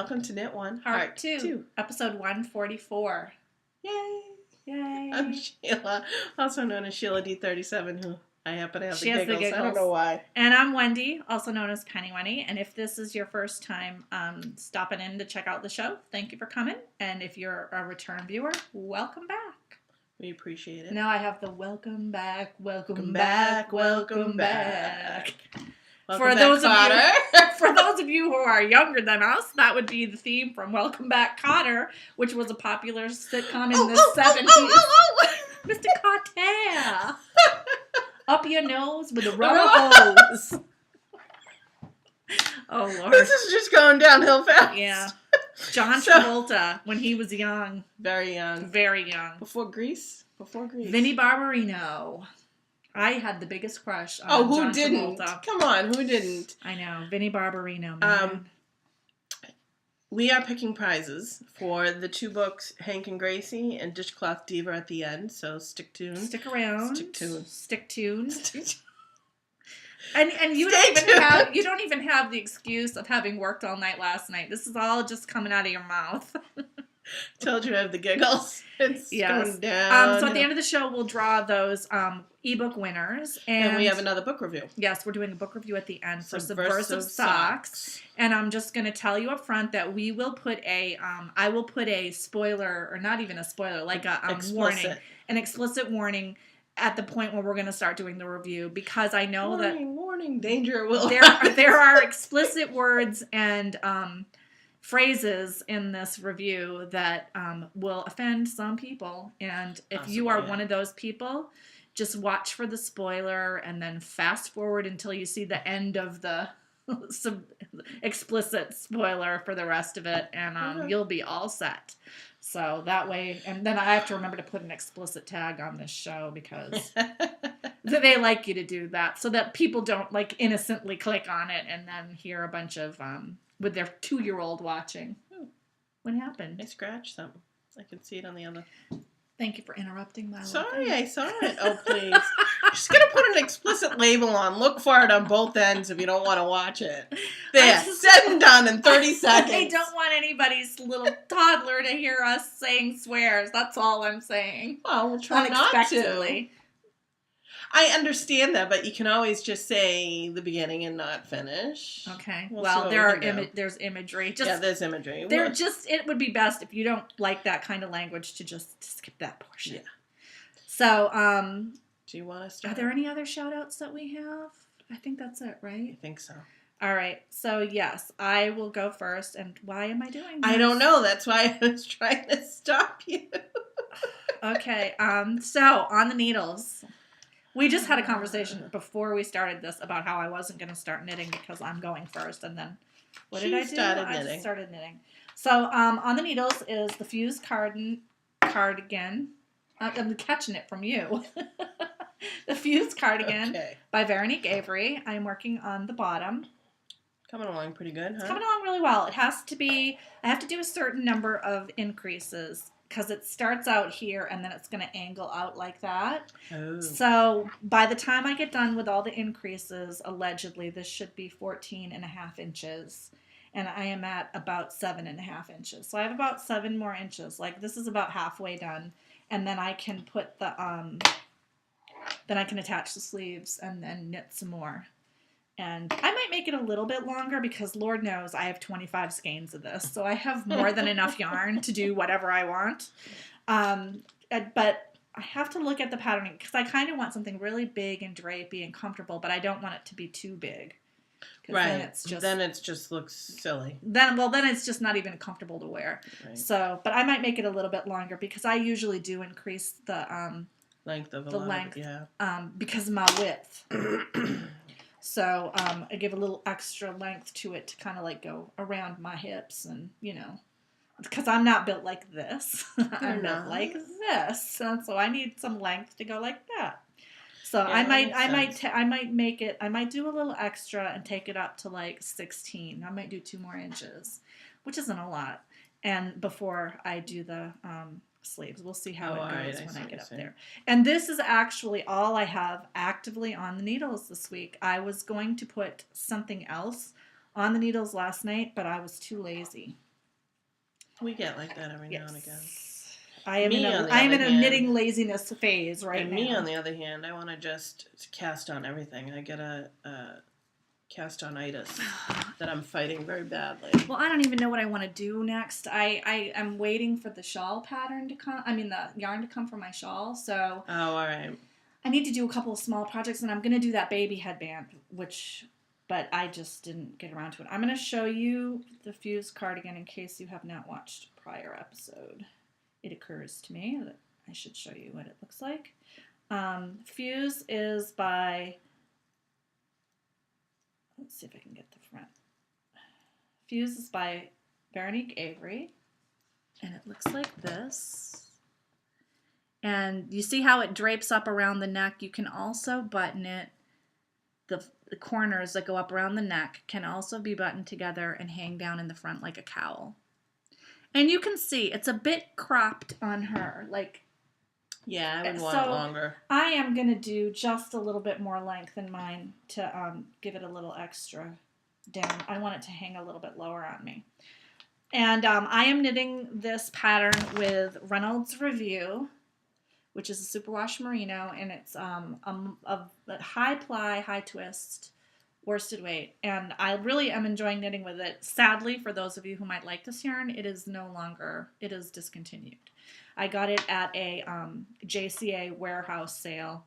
welcome to Knit One, Part 2, episode 144. Yay! Yay! I'm Sheila, also known as Sheila D37, who I happen to have She the has giggles. the giggles. I don't know why. And I'm Wendy, also known as Penny Wendy. And if this is your first time stopping in to check out the show, thank you for coming. And if you're a return viewer, welcome back. We appreciate it. Now I have the welcome back, welcome back, welcome back. For those of you who are younger than us, that would be the theme from Welcome Back, Kotter, which was a popular sitcom in the 70s. Mr. Kotter, up your nose with a rubber hose. Oh Lord, this is just going downhill fast. Yeah, John Travolta when he was young, very young, before Grease. Vinnie Barbarino. I had the biggest crush on John Travolta. Didn't? Come on, who didn't? I know, Vinnie Barbarino, man. We are picking prizes for the 2 books, Hank and Gracie and Dishcloth Diva at the end, so stick tuned. Stick around. Stick tuned. And you don't even have the excuse of having worked all night last night. This is all just coming out of your mouth. Told you I have the giggles. It's going down. So at the end of the show, we'll draw those ebook winners. And we have another book review. Yes, we're doing a book review at the end for Subversive Socks. And I'm just going to tell you up front that we will put I will put a spoiler, or not even a spoiler, like a warning, an explicit warning at the point where we're going to start doing the review, because I know warning, danger will. There are explicit words and phrases in this review that will offend some people, and if you are one of those people, just watch for the spoiler and then fast forward until you see the end of the explicit spoiler for the rest of it, and you'll be all set. So that way, and then I have to remember to put an explicit tag on this show, because they like you to do that so that people don't like innocently click on it and then hear a bunch of with their 2-year-old watching. What happened? I scratched something. I can see it on the other. Thank you for interrupting my Sorry, I saw it. Oh, please. Just going to put an explicit label on. Look for it on both ends if you don't want to watch it. There, said and done in 30 seconds. I don't want anybody's little toddler to hear us saying swears. That's all I'm saying. Well, we'll try not to. I understand that, but you can always just say the beginning and not finish. Okay. There's imagery. There's imagery. It would be best if you don't like that kind of language to just skip that portion. Yeah. So, do you want to start? Are there any other shout outs that we have? I think that's it, right? I think so. All right. So, yes, I will go first. And why am I doing this? I don't know. That's why I was trying to stop you. Okay. So, on the needles. We just had a conversation before we started this about how I wasn't going to start knitting because I'm going first, and then what did I do? I just started knitting. So on the needles is the Fused Cardigan. I'm catching it from you. The Fused Cardigan by Veronique Avery. I am working on the bottom. Coming along pretty good, huh? It's coming along really well. I have to do a certain number of increases, because it starts out here and then it's going to angle out like that. Oh. So by the time I get done with all the increases, allegedly, this should be 14.5 inches. And I am at about 7.5 inches. So I have about 7 more inches. Like, this is about halfway done. And then I can put the, then I can attach the sleeves and then knit some more. And I might make it a little bit longer because Lord knows I have 25 skeins of this. So I have more than enough yarn to do whatever I want. But I have to look at the patterning because I kind of want something really big and drapey and comfortable, but I don't want it to be too big. Right. Then it just looks silly. Then it's just not even comfortable to wear. Right. So, but I might make it a little bit longer because I usually do increase the length of because of my width. So I give a little extra length to it to kind of like go around my hips, and because I'm not built like this. I'm built like this, so I need some length to go like that. So I might make it. I might do a little extra and take it up to like 16. I might do 2 more inches, which isn't a lot. And before I do the sleeves. We'll see how it goes when I get up there. And this is actually all I have actively on the needles this week. I was going to put something else on the needles last night, but I was too lazy. We get like that every now and again. I am in a knitting laziness phase right now. Me, on the other hand, I want to just cast on everything. I get a cast on itis that I'm fighting very badly. Well, I don't even know what I want to do next. I am waiting for the shawl pattern to come. I mean, the yarn to come for my shawl. So. Oh, all right. I need to do a couple of small projects, and I'm going to do that baby headband, but I just didn't get around to it. I'm going to show you the Fuse cardigan in case you have not watched a prior episode. It occurs to me that I should show you what it looks like. Fuse is by, let's see if I can get the front. Fuse is by Veronique Avery, and it looks like this. And you see how it drapes up around the neck? You can also button it. The corners that go up around the neck can also be buttoned together and hang down in the front like a cowl. And you can see it's a bit cropped on her. Yeah, I would want it longer. I am going to do just a little bit more length in mine to give it a little extra down. I want it to hang a little bit lower on me. And I am knitting this pattern with Reynolds Review, which is a superwash merino, and it's a high ply, high twist, worsted weight. And I really am enjoying knitting with it. Sadly, for those of you who might like this yarn, it is discontinued. I got it at a JCA warehouse sale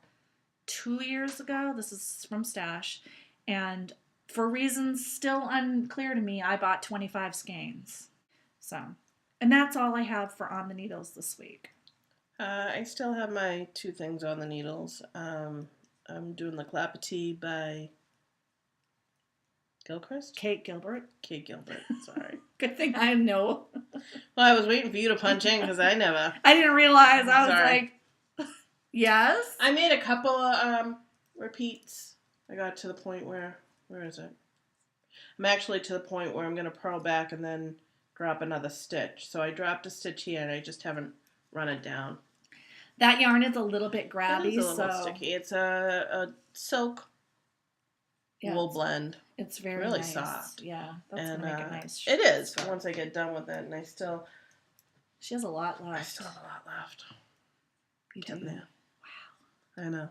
2 years ago. This is from Stash. And for reasons still unclear to me, I bought 25 skeins. And that's all I have for On the Needles this week. I still have my 2 things on the needles. I'm doing the Clapotis by Gilchrist? Kate Gilbert, sorry. Good thing I know. Well, I was waiting for you to punch in because I never. I didn't realize. I was like, yes? I made a couple of repeats. I got to the point where is it? I'm actually to the point where I'm going to purl back and then drop another stitch. So I dropped a stitch here and I just haven't run it down. That yarn is a little bit grabby, It's a little sticky. It's a silk wool blend. It's very really nice. Soft. Yeah, that's gonna make it nice. It is. Once I get done with it, and she has a lot left. I still have a lot left. You do. There. Wow. I know.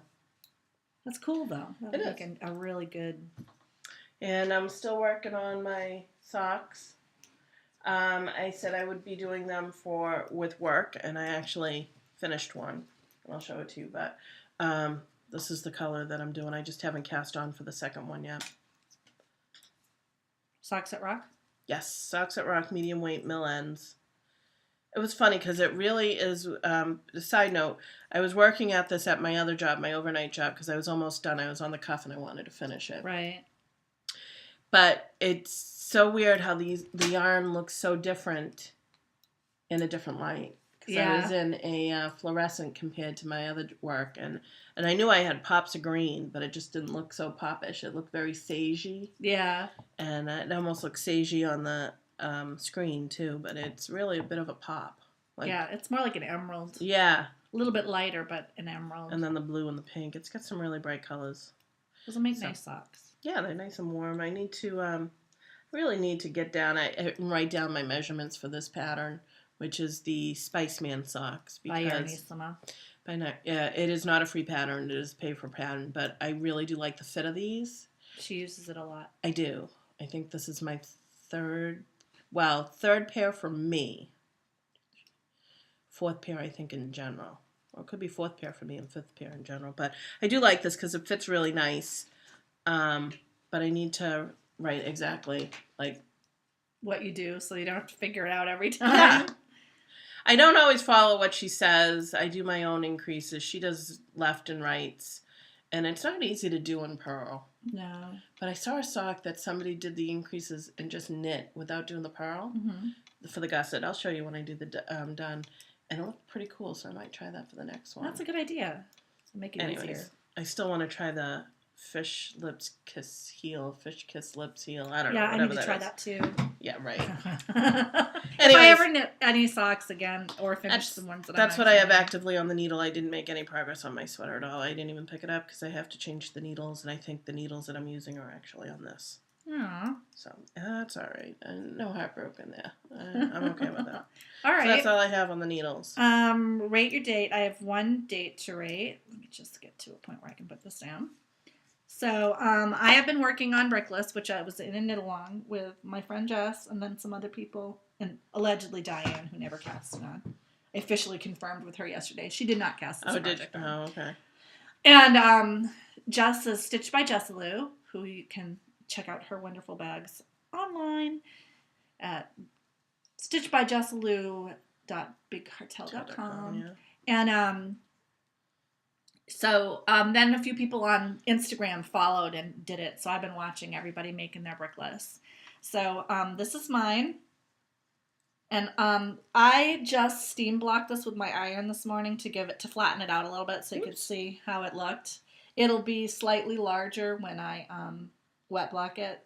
That's cool though. That would make a really good. And I'm still working on my socks. I said I would be doing them with work, and I actually finished one. I'll show it to you, but this is the color that I'm doing. I just haven't cast on for the second one yet. Socks at Rock? Yes, Socks at Rock, medium weight, mill ends. It was funny because it really is, a side note, I was working at this at my other job, my overnight job, because I was almost done. I was on the cuff and I wanted to finish it. Right. But it's so weird how the yarn looks so different in a different light. Because I was in a fluorescent compared to my other work. And I knew I had pops of green, but it just didn't look so popish. It looked very sagey. Yeah. And it almost looks sagey on the screen, too. But it's really a bit of a pop. Yeah, it's more like an emerald. Yeah. A little bit lighter, but an emerald. And then the blue and the pink. It's got some really bright colors. Those will make nice socks. Yeah, they're nice and warm. I need to, really need to get down, I write down my measurements for this pattern, which is the Spiceman socks. By Yarnissima. It is not a free pattern. It is a pay for pattern, but I really do like the fit of these. She uses it a lot. I do. I think this is my third pair for me. 4th pair, I think, in general. Or it could be 4th pair for me and 5th pair in general. But I do like this because it fits really nice. But I need to write exactly what you do so you don't have to figure it out every time. Yeah. I don't always follow what she says. I do my own increases. She does left and rights. And it's not easy to do in purl. No. But I saw a sock that somebody did the increases and just knit without doing the purl for the gusset. I'll show you when I do the done. And it looked pretty cool, so I might try that for the next one. That's a good idea. It'll make it easier. I still want to try the fish kiss lips heel. I don't know. Yeah, I need to try that too. Yeah, right. If I ever knit any socks again or finish the ones that's what I have actively on the needle. I didn't make any progress on my sweater at all. I didn't even pick it up because I have to change the needles, and I think the needles that I'm using are actually on this. Aww. So that's all right. No heartbroken there. I'm okay with that. All right. So that's all I have on the needles. Rate your date. I have one date to rate. Let me just get to a point where I can put this down. So I have been working on Brickless, which I was in a knit along with my friend Jess and then some other people, and allegedly Diane, who never cast it on. I officially confirmed with her yesterday. She did not cast this project on. Oh, okay. And Jess is Stitched by Jessalou, who you can check out her wonderful bags online at stitchedbyjessalou.bigcartel.com. Yeah. And so then a few people on Instagram followed and did it. So I've been watching everybody making their Brickless. So this is mine. And I just steam blocked this with my iron this morning to flatten it out a little bit so you could see how it looked. It'll be slightly larger when I wet block it,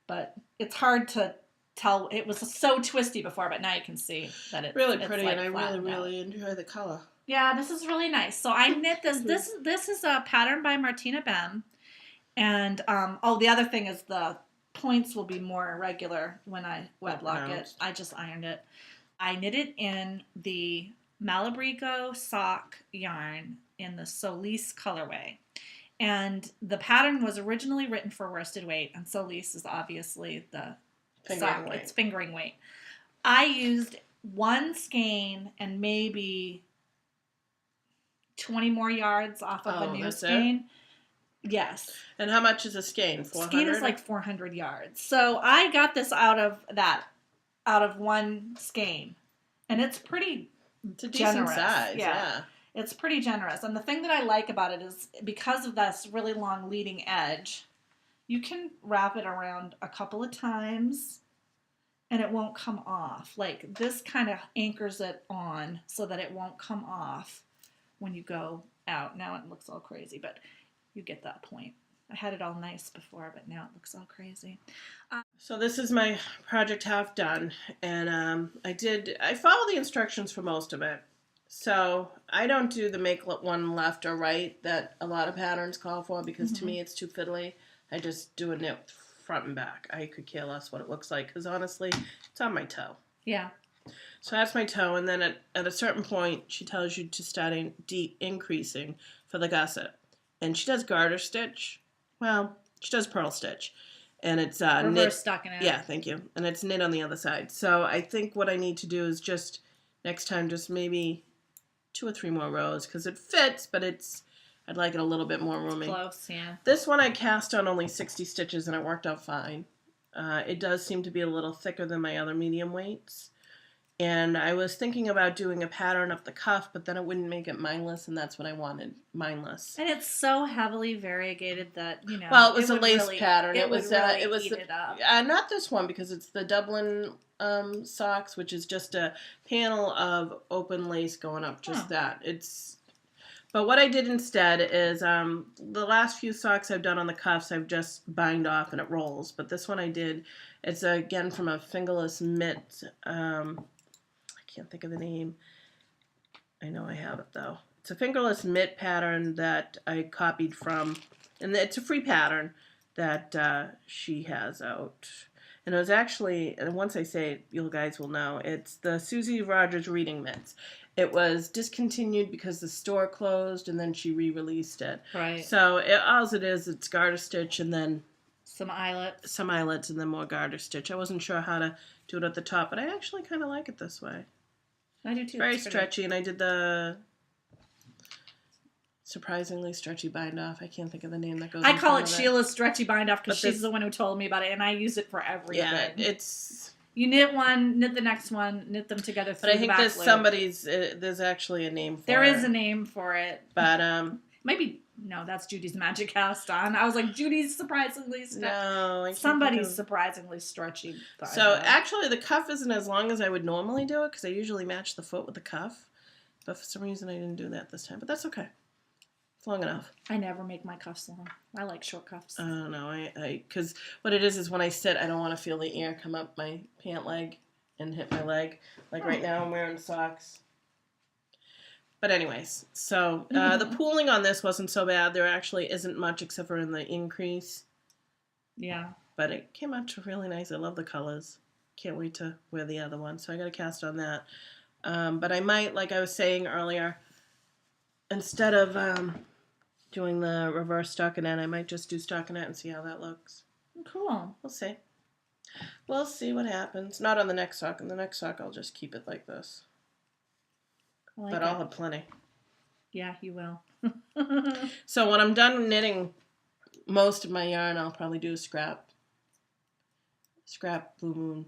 but it's hard to tell. It was so twisty before, but now you can see that it's really pretty, like and I flattened really enjoy the color. Yeah, this is really nice. So I knit this. This is a pattern by Martina Bem, and the other thing is the points will be more irregular when I wet block it. I just ironed it. I knit it in the Malabrigo sock yarn in the Solis colorway. And the pattern was originally written for worsted weight, and Solis is obviously the sock. It's fingering weight. I used one skein and maybe 20 more yards off of a new skein. Yes. And how much is a skein? 400? Skein is like 400 yards. So I got this out of one skein. And it's pretty It's a decent generous. size, yeah. It's pretty generous. And the thing that I like about it is because of this really long leading edge, you can wrap it around a couple of times and it won't come off. Like this kind of anchors it on so that it won't come off when you go out. Now it looks all crazy, but you get that point. I had it all nice before, but now it looks all crazy. So this is my project half done, and I follow the instructions for most of it. So I don't do the make one left or right that a lot of patterns call for because to me it's too fiddly. I just do a knit front and back. I could care less what it looks like because honestly, it's on my toe. Yeah. So that's my toe, and then at a certain point, she tells you to start increasing for the gusset. And she does garter stitch. Well, she does purl stitch. And it's reverse stockinette. Yeah, thank you. And it's knit on the other side. So I think what I need to do is just, next time, just maybe 2 or 3 more rows. Because it fits, but I'd like it a little bit more roomy. Close, yeah. This one I cast on only 60 stitches, and it worked out fine. It does seem to be a little thicker than my other medium weights. And I was thinking about doing a pattern up the cuff, but then it wouldn't make it mindless, and that's what I wanted, mindless. And it's so heavily variegated that, you know. Well, it was a lace pattern. It was eat it up. Not this one, because it's the Dublin socks, which is just a panel of open lace going up, that. But what I did instead is the last few socks I've done on the cuffs, I've just bind off and it rolls. But this one I did, it's again from a fingerless mitt. I can't think of the name. I know I have it though. It's a fingerless mitt pattern that I copied from, and it's a free pattern that she has out. And it was actually, and once I say it, you guys will know, it's the Susie Rogers reading mitts. It was discontinued because the store closed, and then she re-released it. Right. So all it is, it's garter stitch and then some eyelets. And then more garter stitch. I wasn't sure how to do it at the top, but I actually kind of like it this way. I do too. It's very stretchy, and I did the surprisingly stretchy bind off. I can't think of the name that goes. I call it Sheila's stretchy bind off because she's the one who told me about it, and I use it for everything. Yeah, it's. You knit one, knit the next one, knit them together through the back loop. But I think there's actually a name for it. There is a name for it. But maybe no, that's Judy's Magic Cast On. I was like, Judy's surprisingly somebody's surprisingly stretchy. So actually, the cuff isn't as long as I would normally do it because I usually match the foot with the cuff. But for some reason, I didn't do that this time. But that's okay. It's long enough. I never make my cuffs long. I like short cuffs. Oh, no. Because what it is when I sit, I don't want to feel the air come up my pant leg and hit my leg. Like right now, I'm wearing socks. But anyways, so the pooling on this wasn't so bad. There actually isn't much except for in the increase. Yeah. But it came out to really nice. I love the colors. Can't wait to wear the other one. So I got to cast on that. But I might, like I was saying earlier, instead of doing the reverse stockinette, I might just do stockinette and see how that looks. Cool. We'll see. We'll see what happens. Not on the next sock. On the next sock, I'll just keep it like this. But I'll have plenty. Yeah, you will. So when I'm done knitting most of my yarn, I'll probably do a scrap Blue Moon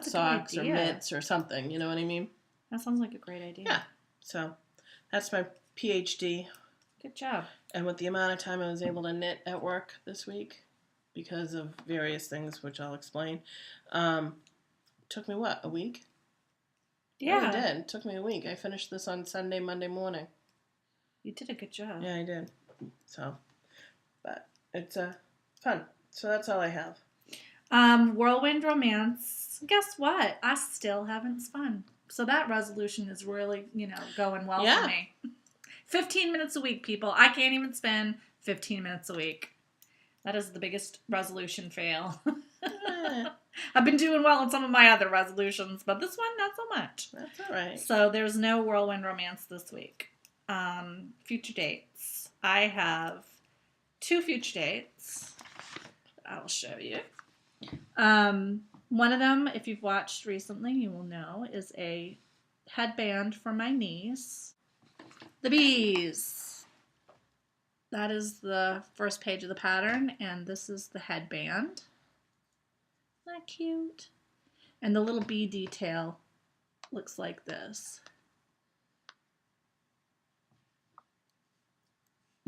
socks or mitts or something. You know what I mean? That sounds like a great idea. Yeah. So that's my PhD. Good job. And with the amount of time I was able to knit at work this week, because of various things, which I'll explain, took me, a week? Yeah. It did. It took me a week. I finished this on Sunday, Monday morning. You did a good job. Yeah, I did. So, but it's fun. So that's all I have. Whirlwind Romance. Guess what? I still haven't spun. So that resolution is really, going well for me. 15 minutes a week, people. I can't even spend 15 minutes a week. That is the biggest resolution fail. I've been doing well in some of my other resolutions, but this one, not so much. That's all right. So there's no Whirlwind Romance this week. Future dates. I have 2 future dates. I'll show you. One of them, if you've watched recently, you will know, is a headband for my niece. The bees. That is the first page of the pattern, and this is the headband. Isn't that cute? And the little bee detail looks like this.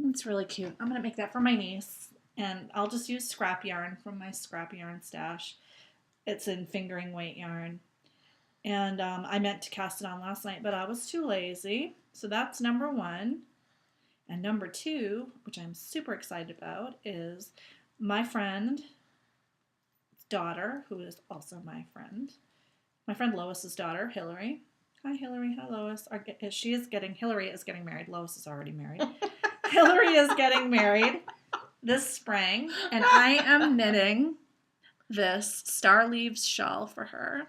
It's really cute. I'm going to make that for my niece, and I'll just use scrap yarn from my scrap yarn stash. It's in fingering weight yarn. And I meant to cast it on last night, but I was too lazy. So that's number 1. And number 2, which I'm super excited about, is my friend's daughter, who is also my friend Lois's daughter, Hillary. Hi, Hillary. Hi, Lois. Hillary is getting married. Lois is already married. Hillary is getting married this spring, and I am knitting this Star Leaves shawl for her.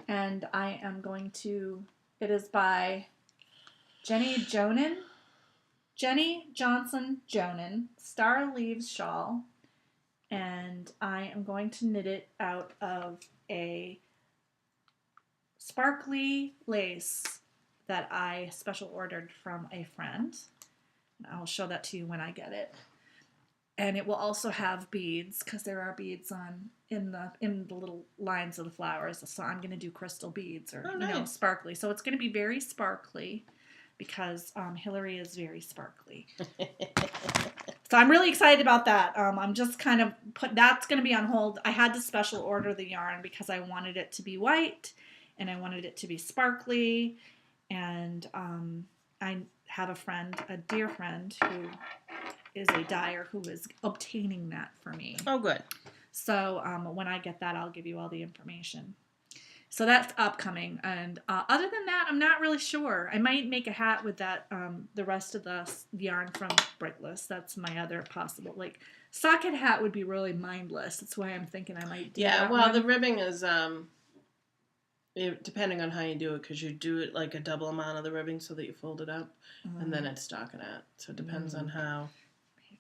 And I am going to, it is by Jenny Johnson Jonan, Star Leaves shawl. And I am going to knit it out of a sparkly lace that I special ordered from a friend. I'll show that to you when I get it. And it will also have beads, because there are beads in the little lines of the flowers. So I'm going to do crystal beads or sparkly. So it's going to be very sparkly because Hillary is very sparkly. So I'm really excited about that. I'm just kind of that's going to be on hold. I had to special order the yarn because I wanted it to be white and I wanted it to be sparkly. And I have a dear friend who is a dyer who is obtaining that for me. Oh, good. So when I get that, I'll give you all the information. So that's upcoming. And other than that, I'm not really sure. I might make a hat with that, the rest of the yarn from Brickless. That's my other possible. Like, socket hat would be really mindless. That's why I'm thinking I might do that. Yeah, well, the ribbing is, depending on how you do it, because you do it like a double amount of the ribbing so that you fold it up, and then it's stockinette. So it depends on how.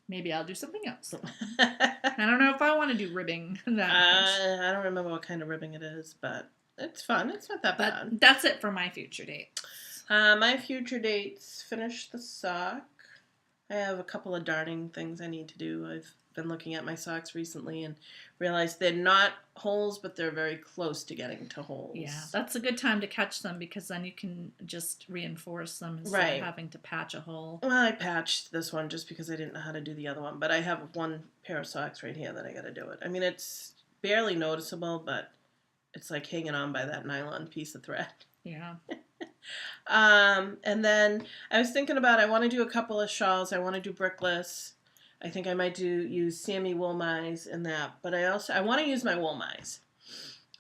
Maybe I'll do something else. I don't know if I want to do ribbing that much. I don't remember what kind of ribbing it is, but it's fun. It's not that bad. But that's it for my future date. My future dates, finish the sock. I have a couple of darning things I need to do. I've been looking at my socks recently and realized they're not holes, but they're very close to getting to holes. Yeah, that's a good time to catch them because then you can just reinforce them instead of having to patch a hole. Well, I patched this one just because I didn't know how to do the other one, but I have one pair of socks right here that I got to do it. I mean, it's barely noticeable, but it's like hanging on by that nylon piece of thread. Yeah. And then I was thinking about, I want to do a couple of shawls. I want to do Brickless. I think I might use Sammy wool mice in that, but I want to use my wool mice.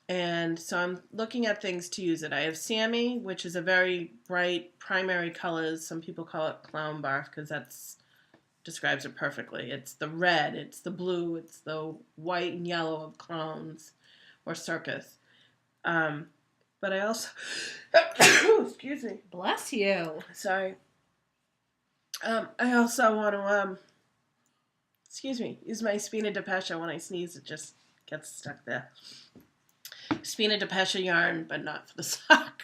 And so I'm looking at things to use it. I have Sammy, which is a very bright primary colors. Some people call it clown bark because that's describes it perfectly. It's the red, it's the blue, it's the white and yellow of clowns or circus. But I also, excuse me. Bless you. Sorry. I also want to, use my Spina de Pesce. When I sneeze, it just gets stuck there. Spina de Pesce yarn, but not for the sock.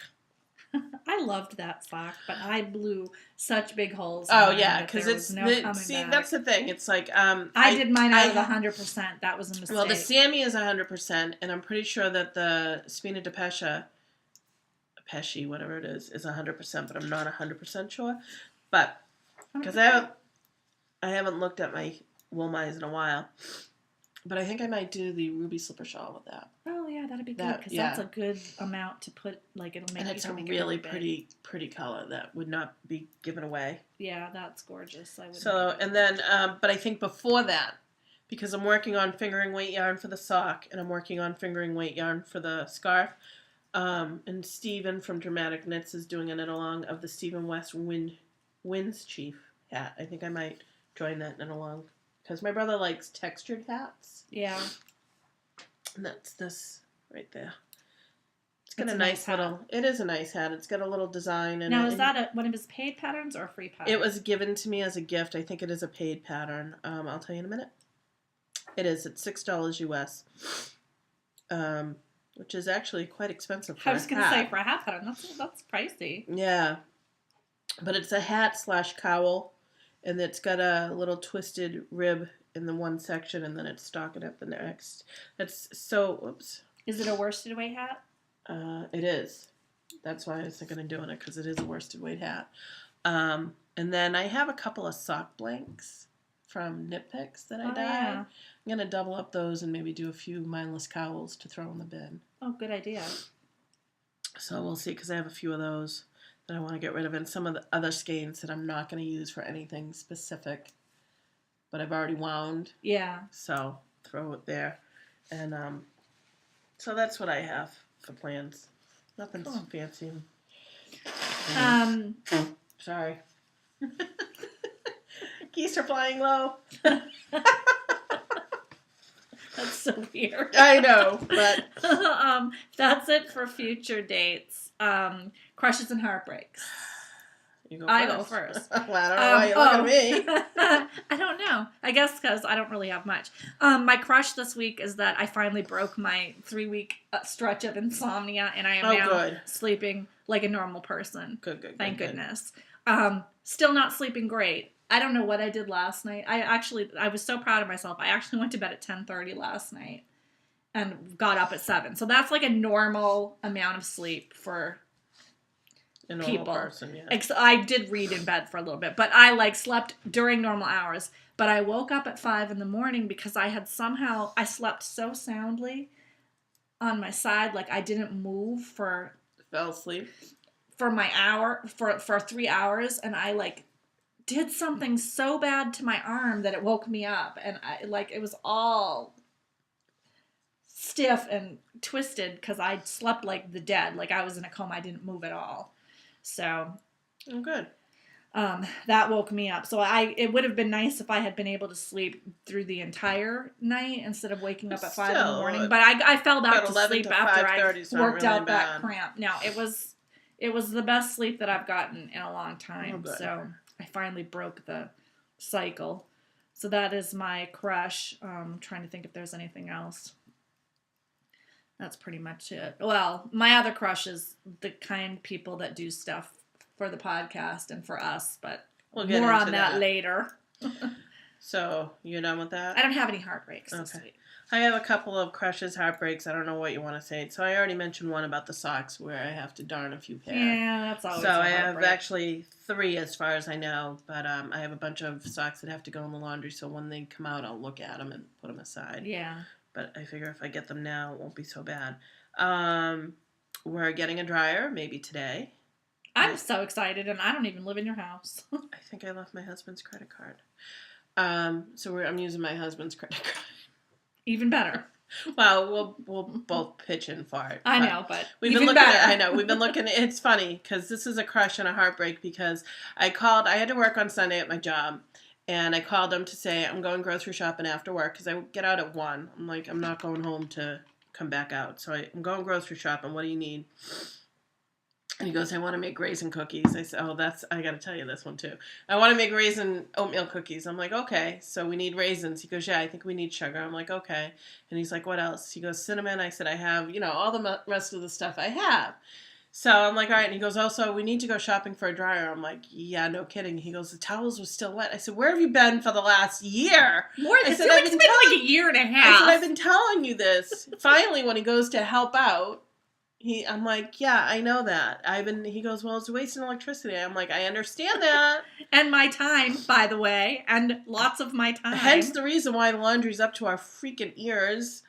I loved that sock, but I blew such big holes. Oh yeah, because it's back. that's the thing. It's like I did mine out of 100%. That was a mistake. Well, the Sammy is 100%, and I'm pretty sure that the Spina de Pesce, whatever it is 100%, but I'm not 100% sure. But because I haven't looked at my wool mice in a while, but I think I might do the ruby slipper shawl with that. Oh yeah, that'd be good because that's a good amount to put. Like it'll make. And it's a really pretty color that would not be given away. Yeah, that's gorgeous. And then, but I think before that, because I'm working on fingering weight yarn for the sock, and I'm working on fingering weight yarn for the scarf. And Stephen from Dramatic Knits is doing a knit along of the Stephen West Winds Chief hat. I think I might join that knit along because my brother likes textured hats. Yeah. And that's this right there. It's got a nice little. It is a nice hat. It's got a little design. Now, is that one of his paid patterns or a free pattern? It was given to me as a gift. I think it is a paid pattern. I'll tell you in a minute. It is. It's $6 US. Which is actually quite expensive for a hat. I was going to say, for a hat pattern, that's pricey. Yeah. But it's a hat / cowl, and it's got a little twisted rib in the one section, and then it's stockinette the next. That's so, whoops. Is it a worsted weight hat? It is. That's why I was thinking of doing it, because it is a worsted weight hat. And then I have a couple of sock blanks from Knit Picks that I dyed. Yeah. I'm going to double up those and maybe do a few mindless cowls to throw in the bin. Oh, good idea. So we'll see, because I have a few of those that I want to get rid of, and some of the other skeins that I'm not going to use for anything specific, but I've already wound. Yeah. So throw it there. And so that's what I have for plans. Nothing fancy. Sorry. Geese are flying low. That's so weird. I know, but that's it for future dates. Crushes and heartbreaks. You go I go first. Well, I don't know why you're looking at me. I don't know. I guess because I don't really have much. My crush this week is that I finally broke my 3-week stretch of insomnia, and I am now sleeping like a normal person. Good. Thank goodness. Still not sleeping great. I don't know what I did last night. I was so proud of myself. I actually went to bed at 10:30 last night and got up at 7. So that's like a normal amount of sleep for a normal people. Person, yeah. I did read in bed for a little bit, but I slept during normal hours. But I woke up at 5 in the morning because I slept so soundly on my side, like I didn't move fell asleep for my hour for 3 hours, and I did something so bad to my arm that it woke me up, and it was all stiff and twisted because I slept like the dead, like I was in a coma. I didn't move at all. So, good. That woke me up. So it would have been nice if I had been able to sleep through the entire night instead of waking up at 5 in the morning. But I fell back to sleep after I worked out that cramp. Now it was the best sleep that I've gotten in a long time. So I finally broke the cycle. So that is my crush. Trying to think if there's anything else. That's pretty much it. Well, my other crush is the kind people that do stuff for the podcast and for us, but we'll get more on that later. So, you're done with that? I don't have any heartbreaks this week. I have a couple of crushes, heartbreaks. I don't know what you want to say. So I already mentioned one about the socks where I have to darn a few pairs. Yeah, that's always So I have actually 3 as far as I know, but I have a bunch of socks that have to go in the laundry, so when they come out, I'll look at them and put them aside. Yeah. But I figure if I get them now, it won't be so bad. We're getting a dryer, maybe today. I'm so excited, and I don't even live in your house. I think I left my husband's credit card. So I'm using my husband's credit card. Even better. Well, we'll both pitch in for it. I know, but we've been looking at. I know we've been looking. It's funny because this is a crush and a heartbreak because I had to work on Sunday at my job, And I called him to say I'm going grocery shopping after work because I get out at 1. I'm like, I'm not going home to come back out. So I'm going grocery shopping. What do you need? And he goes, I want to make raisin cookies. I said, oh, I got to tell you this one too. I want to make raisin oatmeal cookies. I'm like, okay, so we need raisins. He goes, yeah, I think we need sugar. I'm like, okay. And he's like, what else? He goes, cinnamon. I said, I have, all the rest of the stuff I have. So I'm like, all right. And he goes, oh, so we need to go shopping for a dryer. I'm like, yeah, no kidding. He goes, the towels were still wet. I said, where have you been for the last year? It's been like a year and a half. I said, I've been telling you this. Finally, when he goes to help out, I'm like, yeah, I know that. He goes, well, it's wasting electricity. I'm like, I understand that. And my time, by the way, and lots of my time. Hence the reason why the laundry's up to our freaking ears.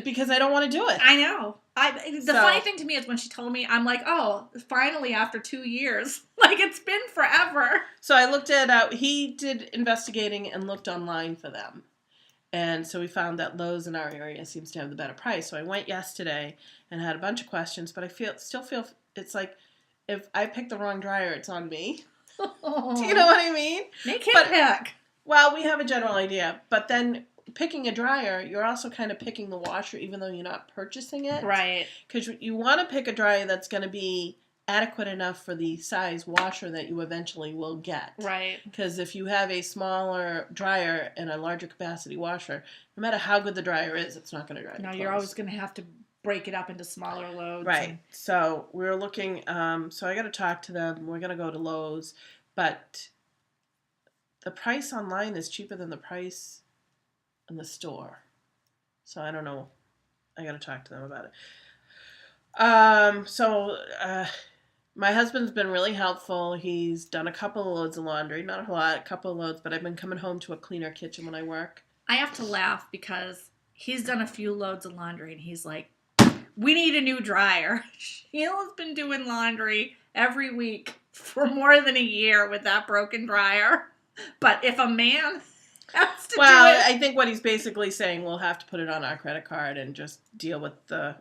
Because I don't want to do it. I know. The funny thing to me is when she told me, I'm like, oh, finally after 2 years. Like, it's been forever. So I looked at, he did investigating and looked online for them. And so we found that Lowe's in our area seems to have the better price. So I went yesterday and had a bunch of questions, but I still feel it's like if I pick the wrong dryer, it's on me. Oh. Do you know what I mean? Make him pick. Well, we have a general idea, but then picking a dryer, you're also kind of picking the washer, even though you're not purchasing it. Right. Because you want to pick a dryer that's going to be adequate enough for the size washer that you eventually will get. Right. Because if you have a smaller dryer and a larger capacity washer, no matter how good the dryer is, it's not going to dry the clothes. You're always going to have to break it up into smaller loads. Right. So we're looking, so I got to talk to them. We're going to go to Lowe's. But the price online is cheaper than the price in the store. So I don't know. I got to talk to them about it. My husband's been really helpful. He's done a couple of loads of laundry. Not a lot, a couple of loads, but I've been coming home to a cleaner kitchen when I work. I have to laugh because he's done a few loads of laundry and he's like, we need a new dryer. Sheila's been doing laundry every week for more than a year with that broken dryer. But if a man has to do it... Well, I think what he's basically saying, we'll have to put it on our credit card and just deal with the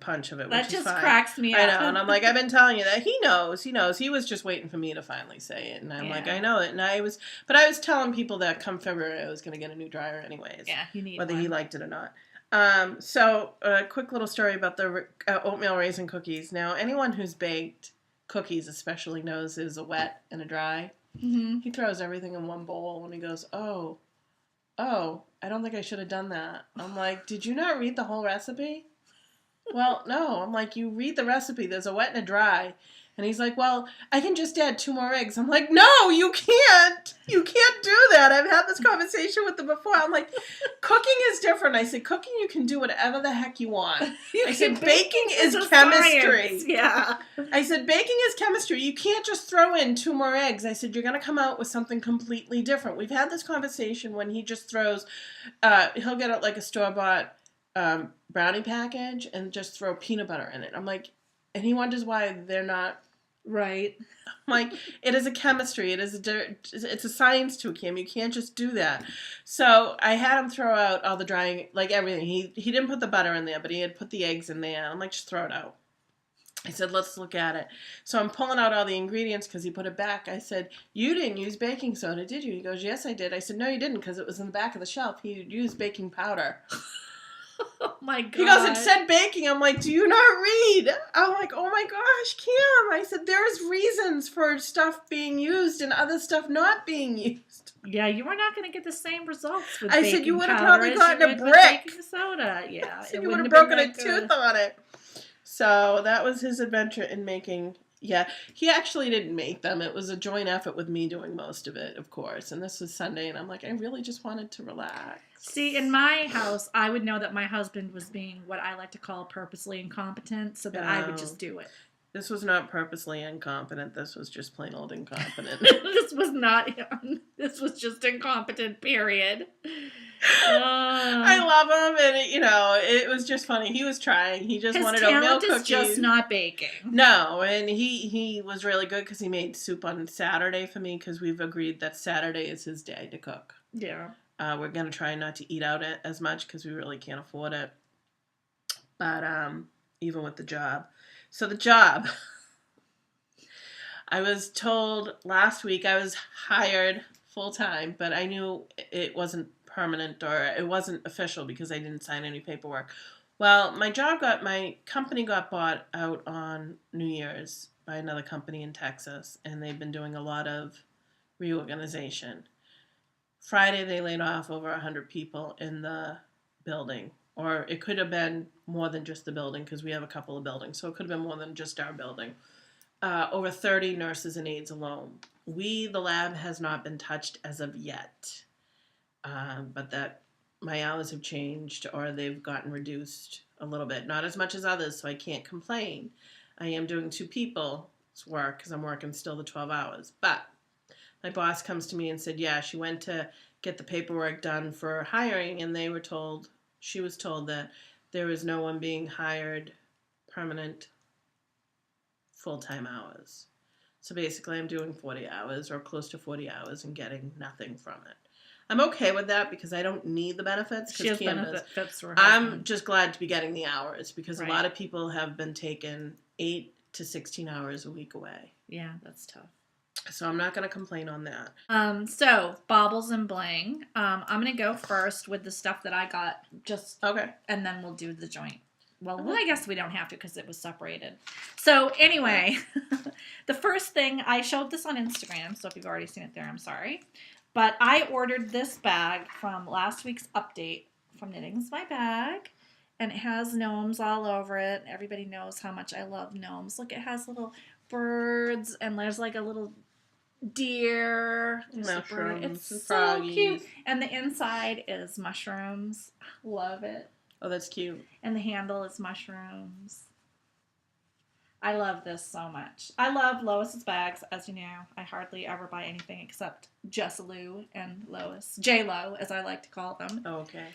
punch of it, which is fine. That just cracks me up. I know, and I'm like, I've been telling you that. He knows. He was just waiting for me to finally say it, and I'm like, I know it. And I was telling people that come February I was going to get a new dryer anyways. Yeah, you need whether one. He liked it or not. So a quick little story about the oatmeal raisin cookies. Now, anyone who's baked cookies especially knows there's a wet and a dry. Mm-hmm. He throws everything in one bowl, and he goes, oh, I don't think I should have done that. I'm like, did you not read the whole recipe? Well, no. I'm like, you read the recipe. There's a wet and a dry. And he's like, well, I can just add 2 more eggs. I'm like, no, you can't. You can't do that. I've had this conversation with them before. I'm like, cooking is different. I said, cooking, you can do whatever the heck you want. I said, baking is chemistry. Science. Yeah. I said, baking is chemistry. You can't just throw in 2 more eggs. I said, you're going to come out with something completely different. We've had this conversation when he just throws, he'll get it like a store-bought brownie package and just throw peanut butter in it. I'm like, and he wonders why they're not right. I'm like, it is a chemistry. It's a science to it, Kim. You can't just do that. So I had him throw out all the drying, like everything. He didn't put the butter in there, but he had put the eggs in there. I'm like, just throw it out. I said, let's look at it. So I'm pulling out all the ingredients because he put it back. I said, you didn't use baking soda, did you? He goes, yes, I did. I said, no, you didn't, because it was in the back of the shelf. He used baking powder. Oh my God. He goes, it said baking. I'm like, do you not read? I'm like, oh my gosh, Kim. I said, there's reasons for stuff being used and other stuff not being used. Yeah, you were not going to get the same results with I baking said, you would have powder probably gotten a with brick. Baking soda, yeah. So you would have broken a tooth on it. So that was his adventure in making. Yeah, he actually didn't make them. It was a joint effort with me doing most of it, of course. And this was Sunday, and I'm like, I really just wanted to relax. See, in my house, I would know that my husband was being what I like to call purposely incompetent, so that I would just do it. This was not purposely incompetent. This was just plain old incompetent. This was just incompetent, period. I love him, and it was just funny. He was trying. He just wanted oatmeal cookies. His talent is just not baking. No, and he was really good because he made soup on Saturday for me because we've agreed that Saturday is his day to cook. Yeah. We're going to try not to eat out as much because we really can't afford it. But even with the job. So the job. I was told last week I was hired full-time, but I knew it wasn't permanent or it wasn't official because I didn't sign any paperwork. Well, my company got bought out on New Year's by another company in Texas, and they've been doing a lot of reorganization. Friday, they laid off over 100 people in the building, or it could have been more than just the building because we have a couple of buildings, so it could have been more than just our building. Over 30 nurses and aides alone. The lab, has not been touched as of yet, but that my hours have changed or they've gotten reduced a little bit. Not as much as others, so I can't complain. I am doing 2 people's work because I'm working still the 12 hours. But my boss comes to me and said, yeah, she went to get the paperwork done for hiring, and she was told that there was no one being hired permanent full-time hours. So basically I'm doing 40 hours or close to 40 hours and getting nothing from it. I'm okay with that because I don't need the benefits. She has benefits for her I'm husband. just glad to be getting the hours because Right. a lot of people have been taking 8 to 16 hours a week away. Yeah, that's tough. So I'm not going to complain on that. So baubles and bling. I'm going to go first with the stuff that I got Okay. And then we'll do the joint. Well, I guess we don't have to because it was separated. So anyway, the first thing, I showed this on Instagram, so if you've already seen it there, I'm sorry. But I ordered this bag from last week's update from Knitting's My Bag. And it has gnomes all over it. Everybody knows how much I love gnomes. Look, it has little birds and there's like a little deer. Mushrooms. It's so cute. And the inside is mushrooms. Love it. Oh, that's cute. And the handle is mushrooms. I love this so much. I love Lois's bags, as you know. I hardly ever buy anything except Jess Lou and Lois. J-Lo, as I like to call them. Oh, okay.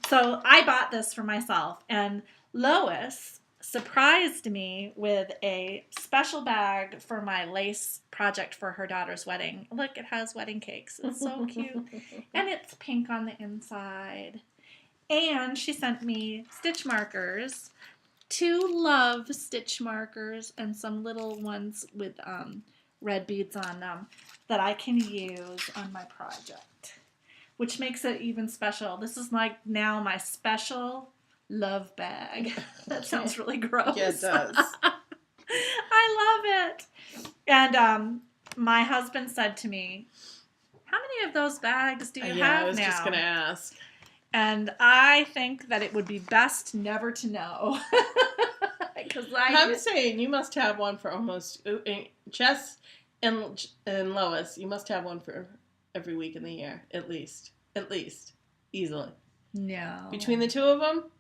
So I bought this for myself. And Lois surprised me with a special bag for my lace project for her daughter's wedding. Look, it has wedding cakes. It's so cute. And it's pink on the inside. And she sent me stitch markers. 2 love stitch markers and some little ones with red beads on them that I can use on my project, which makes it even special. This is like now my special love bag. That sounds really gross. Yeah, it does. I love it. And my husband said to me, how many of those bags do you have now? I was just going to ask. And I think that it would be best never to know. I'm saying you must have one for almost Jess and Lois. You must have one for every week in the year, at least, easily. No. Between the 2 of them,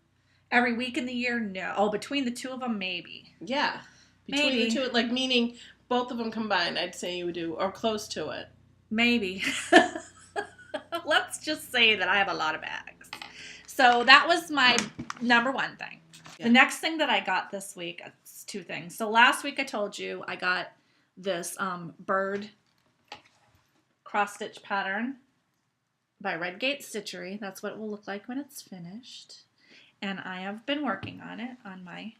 every week in the year, no. Oh, between the 2 of them, maybe. Yeah, between the 2, like meaning both of them combined. I'd say you would do or close to it. Maybe. Let's just say that I have a lot of bags. So that was my number 1 thing. Yeah. The next thing that I got this week, it's 2 things. So last week I told you I got this bird cross-stitch pattern by Redgate Stitchery. That's what it will look like when it's finished. And I have been working on it on my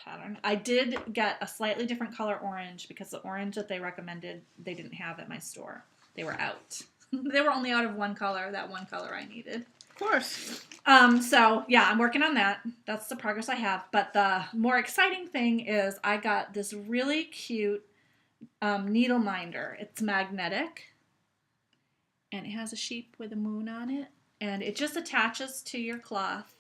pattern. I did get a slightly different color orange because the orange that they recommended they didn't have at my store. They were out. They were only out of one color, that one color I needed. Of course. So, yeah, I'm working on that. That's the progress I have. But the more exciting thing is I got this really cute needle minder. It's magnetic. And it has a sheep with a moon on it. And it just attaches to your cloth.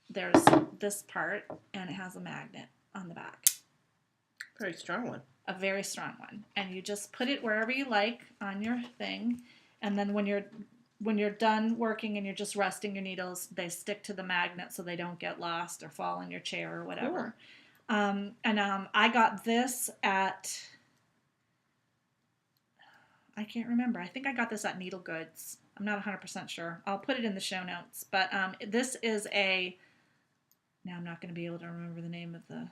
There's this part, and it has a magnet on the back. Very strong one. A very strong one. And you just put it wherever you like on your thing. And then when you're done working and you're just resting your needles, they stick to the magnet so they don't get lost or fall in your chair or whatever. Cool. I got this at, I can't remember. I think I got this at Needle Goods. I'm not 100% sure. I'll put it in the show notes. But this is now I'm not going to be able to remember the name of the,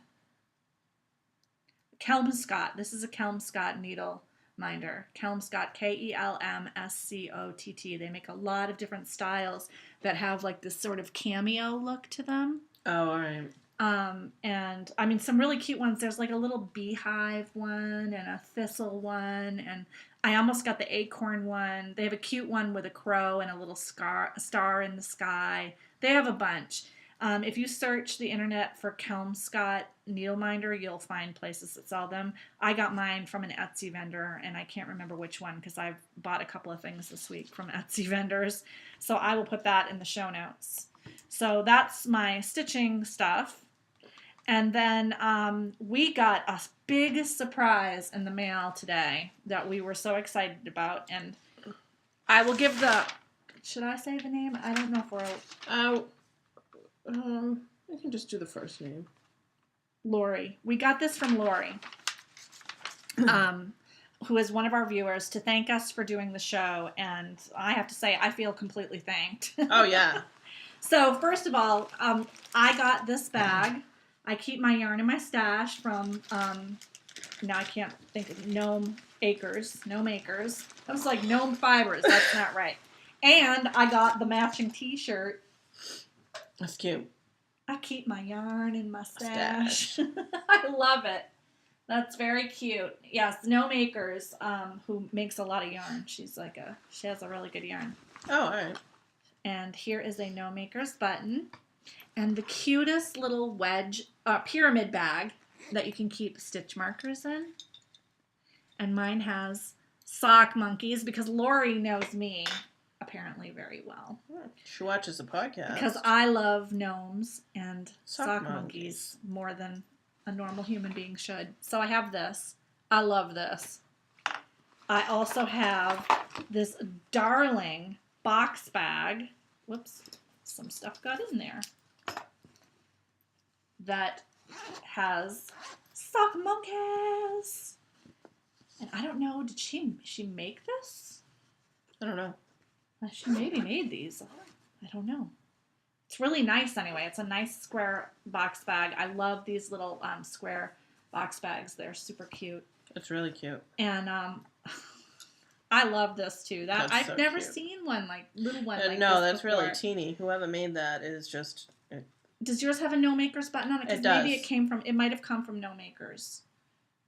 Kelmscott. This is a Kelmscott needle minder. Kelmscott, Kelmscott. They make a lot of different styles that have like this sort of cameo look to them. Oh, all right. And I mean, some really cute ones. There's like a little beehive one and a thistle one. And I almost got the acorn one. They have a cute one with a crow and a little star in the sky. They have a bunch. If you search the internet for Kelmscott needleminder, you'll find places that sell them. I got mine from an Etsy vendor, and I can't remember which one because I've bought a couple of things this week from Etsy vendors. So I will put that in the show notes. So that's my stitching stuff. And then we got a big surprise in the mail today that we were so excited about. And I will give should I say the name? I don't know if we're... I can just do the first name. Lori. We got this from Lori, who is one of our viewers, to thank us for doing the show. And I have to say, I feel completely thanked. Oh, yeah. So, first of all, I got this bag. I keep my yarn in my stash from, now I can't think of Gnome Acres. Gnome Acres. I was like, Gnome Fibers. That's not right. And I got the matching t-shirt. That's cute. I keep my yarn in my stash. I love it. That's very cute. Yes, Gnome Acres, who makes a lot of yarn. She has a really good yarn. Oh, all right. And here is a Gnome Acres button. And the cutest little pyramid bag that you can keep stitch markers in. And mine has sock monkeys because Lori knows me apparently very well. She watches the podcast. Because I love gnomes and sock monkeys more than a normal human being should. So I have this. I love this. I also have this darling box bag. Whoops, some stuff got in there. That has sock monkeys. And I don't know, did she make this? I don't know. She maybe made these. I don't know. It's really nice anyway. It's a nice square box bag. I love these little square box bags. They're super cute. It's really cute. And I love this too. I've never cute. Seen one little one like no, this that's before. really teeny. Whoever made that is just... Does yours have a Gnome Acres button on it? It does. Maybe it might have come from Gnome Acres.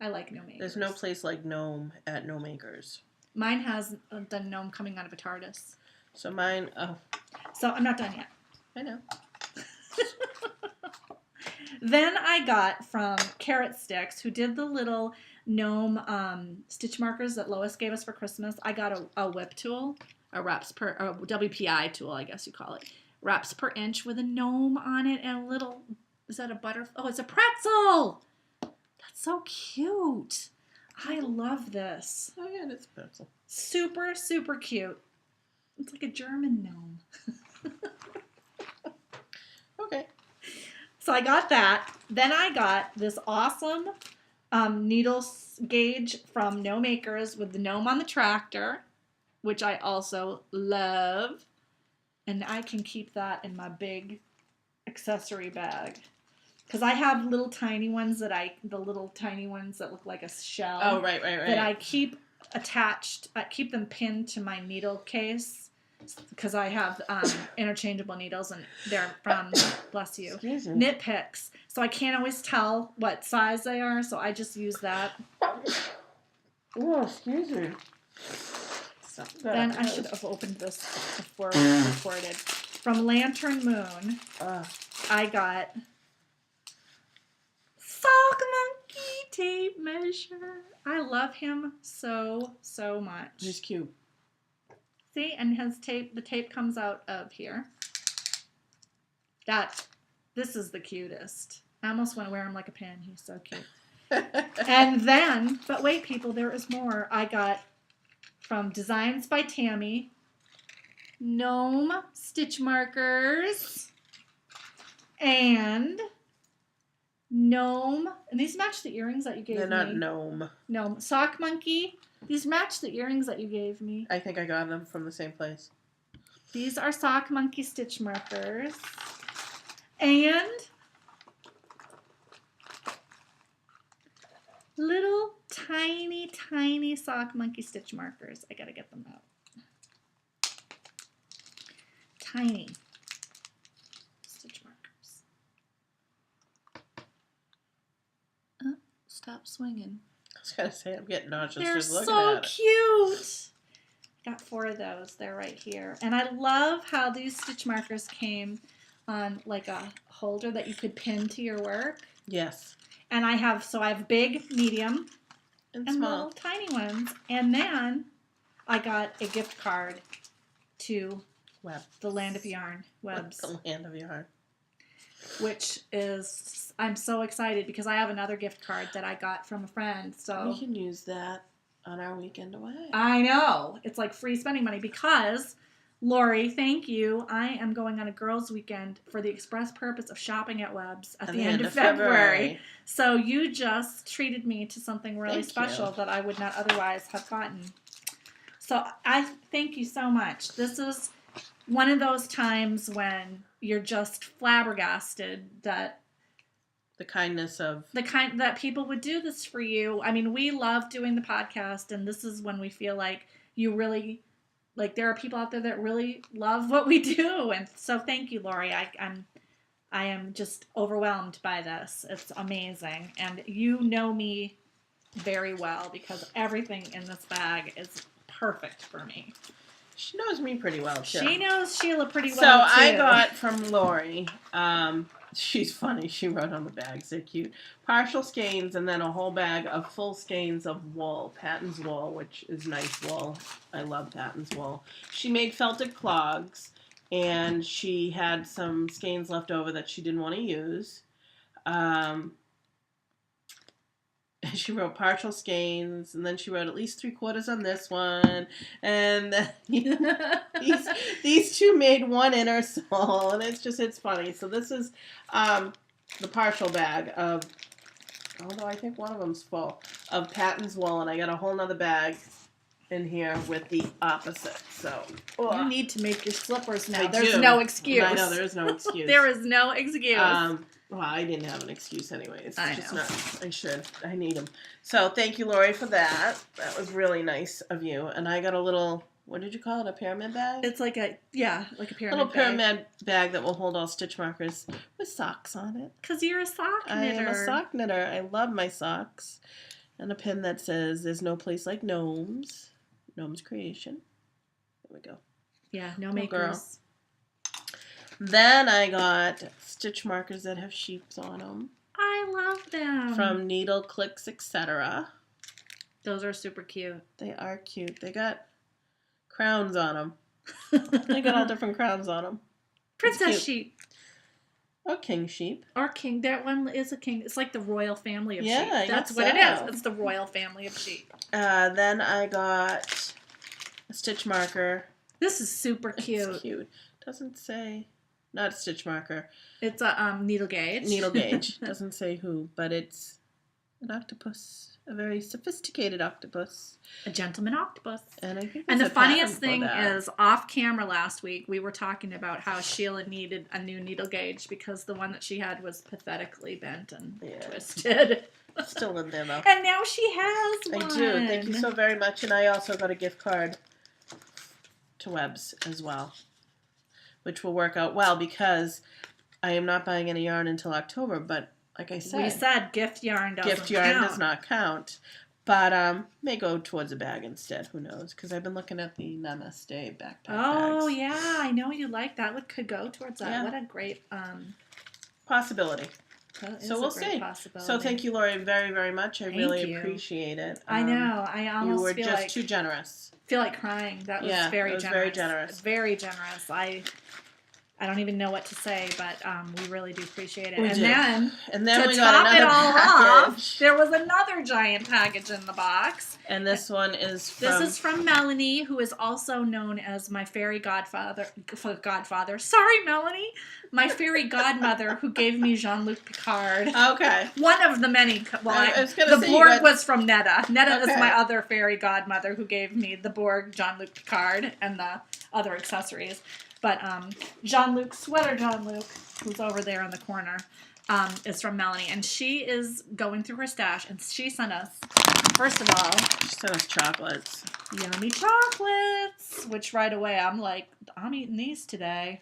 I like Gnome Acres. There's no place like Gnome at Gnome Acres. Mine has the gnome coming out of a TARDIS. So mine... Oh. So I'm not done yet. I know. Then I got from Carrot Sticks, who did the little gnome stitch markers that Lois gave us for Christmas. I got a whip tool, a WPI tool, I guess you call it. Wraps per inch with a gnome on it and a little, is that a butterfly? Oh, it's a pretzel! That's so cute. I love this. Oh yeah, it's a pretzel. Super, super cute. It's like a German gnome. Okay. So I got that. Then I got this awesome needle gauge from Gnome Acres with the gnome on the tractor, which I also love. And I can keep that in my big accessory bag. Because I have little tiny ones that look like a shell. Oh, right. That I keep attached, keep them pinned to my needle case. Because I have interchangeable needles and they're from, bless you, Knit Picks. So I can't always tell what size they are, so I just use that. Oh, excuse me. Then I should have opened this before we recorded. From Lantern Moon, I got Sock Monkey tape measure. I love him so, so much. He's cute. See, and the tape comes out of here. This is the cutest. I almost want to wear him like a pin. He's so cute. And then, but wait, people, there is more. I got from Designs by Tammy, gnome stitch markers, and gnome, and these match the earrings that you gave me. They're not gnome. Gnome. Sock monkey. These match the earrings that you gave me. I think I got them from the same place. These are sock monkey stitch markers. And little tiny, tiny sock monkey stitch markers. I gotta get them out. Tiny stitch markers. stop swinging. I was going to say, I'm getting nauseous They're just looking so at it. cute. Got 4 of those. They're right here. And I love how these stitch markers came on like a holder that you could pin to your work. Yes. And I have big, medium, and small. little tiny ones. And then I got a gift card to the Land of Yarn, Webs. The Land of Yarn. Which is, I'm so excited because I have another gift card that I got from a friend. So we can use that on our weekend away. I know. It's like free spending money because, Lori, thank you. I am going on a girls' weekend for the express purpose of shopping at Webs at the end of February. So you just treated me to something really special that I would not otherwise have gotten. So I thank you so much. This is one of those times when you're just flabbergasted that the kindness of that people would do this for you. I mean, we love doing the podcast, and this is when we feel like you really, like, there are people out there that really love what we do. And so thank you, Lori. I am just overwhelmed by this. It's amazing. And you know me very well because everything in this bag is perfect for me. She knows me pretty well, too. She knows Sheila pretty well, too. So I got from Lori, she's funny. She wrote on the bags. They're cute. Partial skeins and then a whole bag of full skeins of wool. Patton's wool, which is nice wool. I love Patton's wool. She made felted clogs, and she had some skeins left over that she didn't want to use. She wrote partial skeins, and then she wrote at least 3/4 on this one, and these two made one inner sole, and it's funny. So this is the partial bag of, although I think one of them's full, of Patton's wool, and I got a whole nother bag in here with the opposite. So you need to make your slippers now. There's no excuse. I know there is no excuse. There is no excuse. Well, I didn't have an excuse anyway. It's just know. not. I need them. So thank you, Lori, for that. That was really nice of you. And I got a little, what did you call it? A pyramid bag? It's like a pyramid little pyramid bag that will hold all stitch markers with socks on it. Because you're a sock knitter. I am a sock knitter. I love my socks. And a pin that says, "There's no place like Gnomes." Gnomes Creation. There we go. Yeah, Gnome Acres. Then I got stitch markers that have sheeps on them. I love them. From Needle Clicks, etc. Those are super cute. They are cute. They got crowns on them. They got all different crowns on them. Princess sheep. Or king sheep. Or king. That one is a king. It's like the royal family of sheep. Yeah, that's what it is. It's the royal family of sheep. Then I got a stitch marker. This is super cute. It's cute. Doesn't say... Not a stitch marker. It's a needle gauge. Needle gauge. Doesn't say who, but it's an octopus. A very sophisticated octopus. A gentleman octopus. And I think the funniest thing is, off camera last week, we were talking about how Sheila needed a new needle gauge because the one that she had was pathetically bent and twisted. Still in there, though. And now she has one. I do. Thank you so very much. And I also got a gift card to Webs as well, which will work out well because I am not buying any yarn until October. But like I said, we said gift yarn does not count. But may go towards a bag instead. Who knows? Because I've been looking at the Namaste backpack Oh, bags. yeah. I know you like that. Could go towards that. Yeah. What a great possibility. So we'll see. So thank you, Lori, very, very much. I really appreciate it. I know. I almost you were feel just like, too generous. Feel like crying. That was very generous. Very generous. Very generous. I don't even know what to say, but we really do appreciate it. And then to we top got it another all package. off, there was another giant package in the box. And this one is from... This is from Melanie, who is also known as my fairy godfather. Sorry, Melanie. My fairy godmother who gave me Jean-Luc Picard. Okay. One of the many. Well, I was gonna say Borg was from Netta. Netta Okay. is my other fairy godmother who gave me the Borg, Jean-Luc Picard, and the other accessories. But Jean-Luc, who's over there in the corner, is from Melanie. And she is going through her stash, and she sent us, first of all... She sent us chocolates. Yummy chocolates! Which right away, I'm like, I'm eating these today.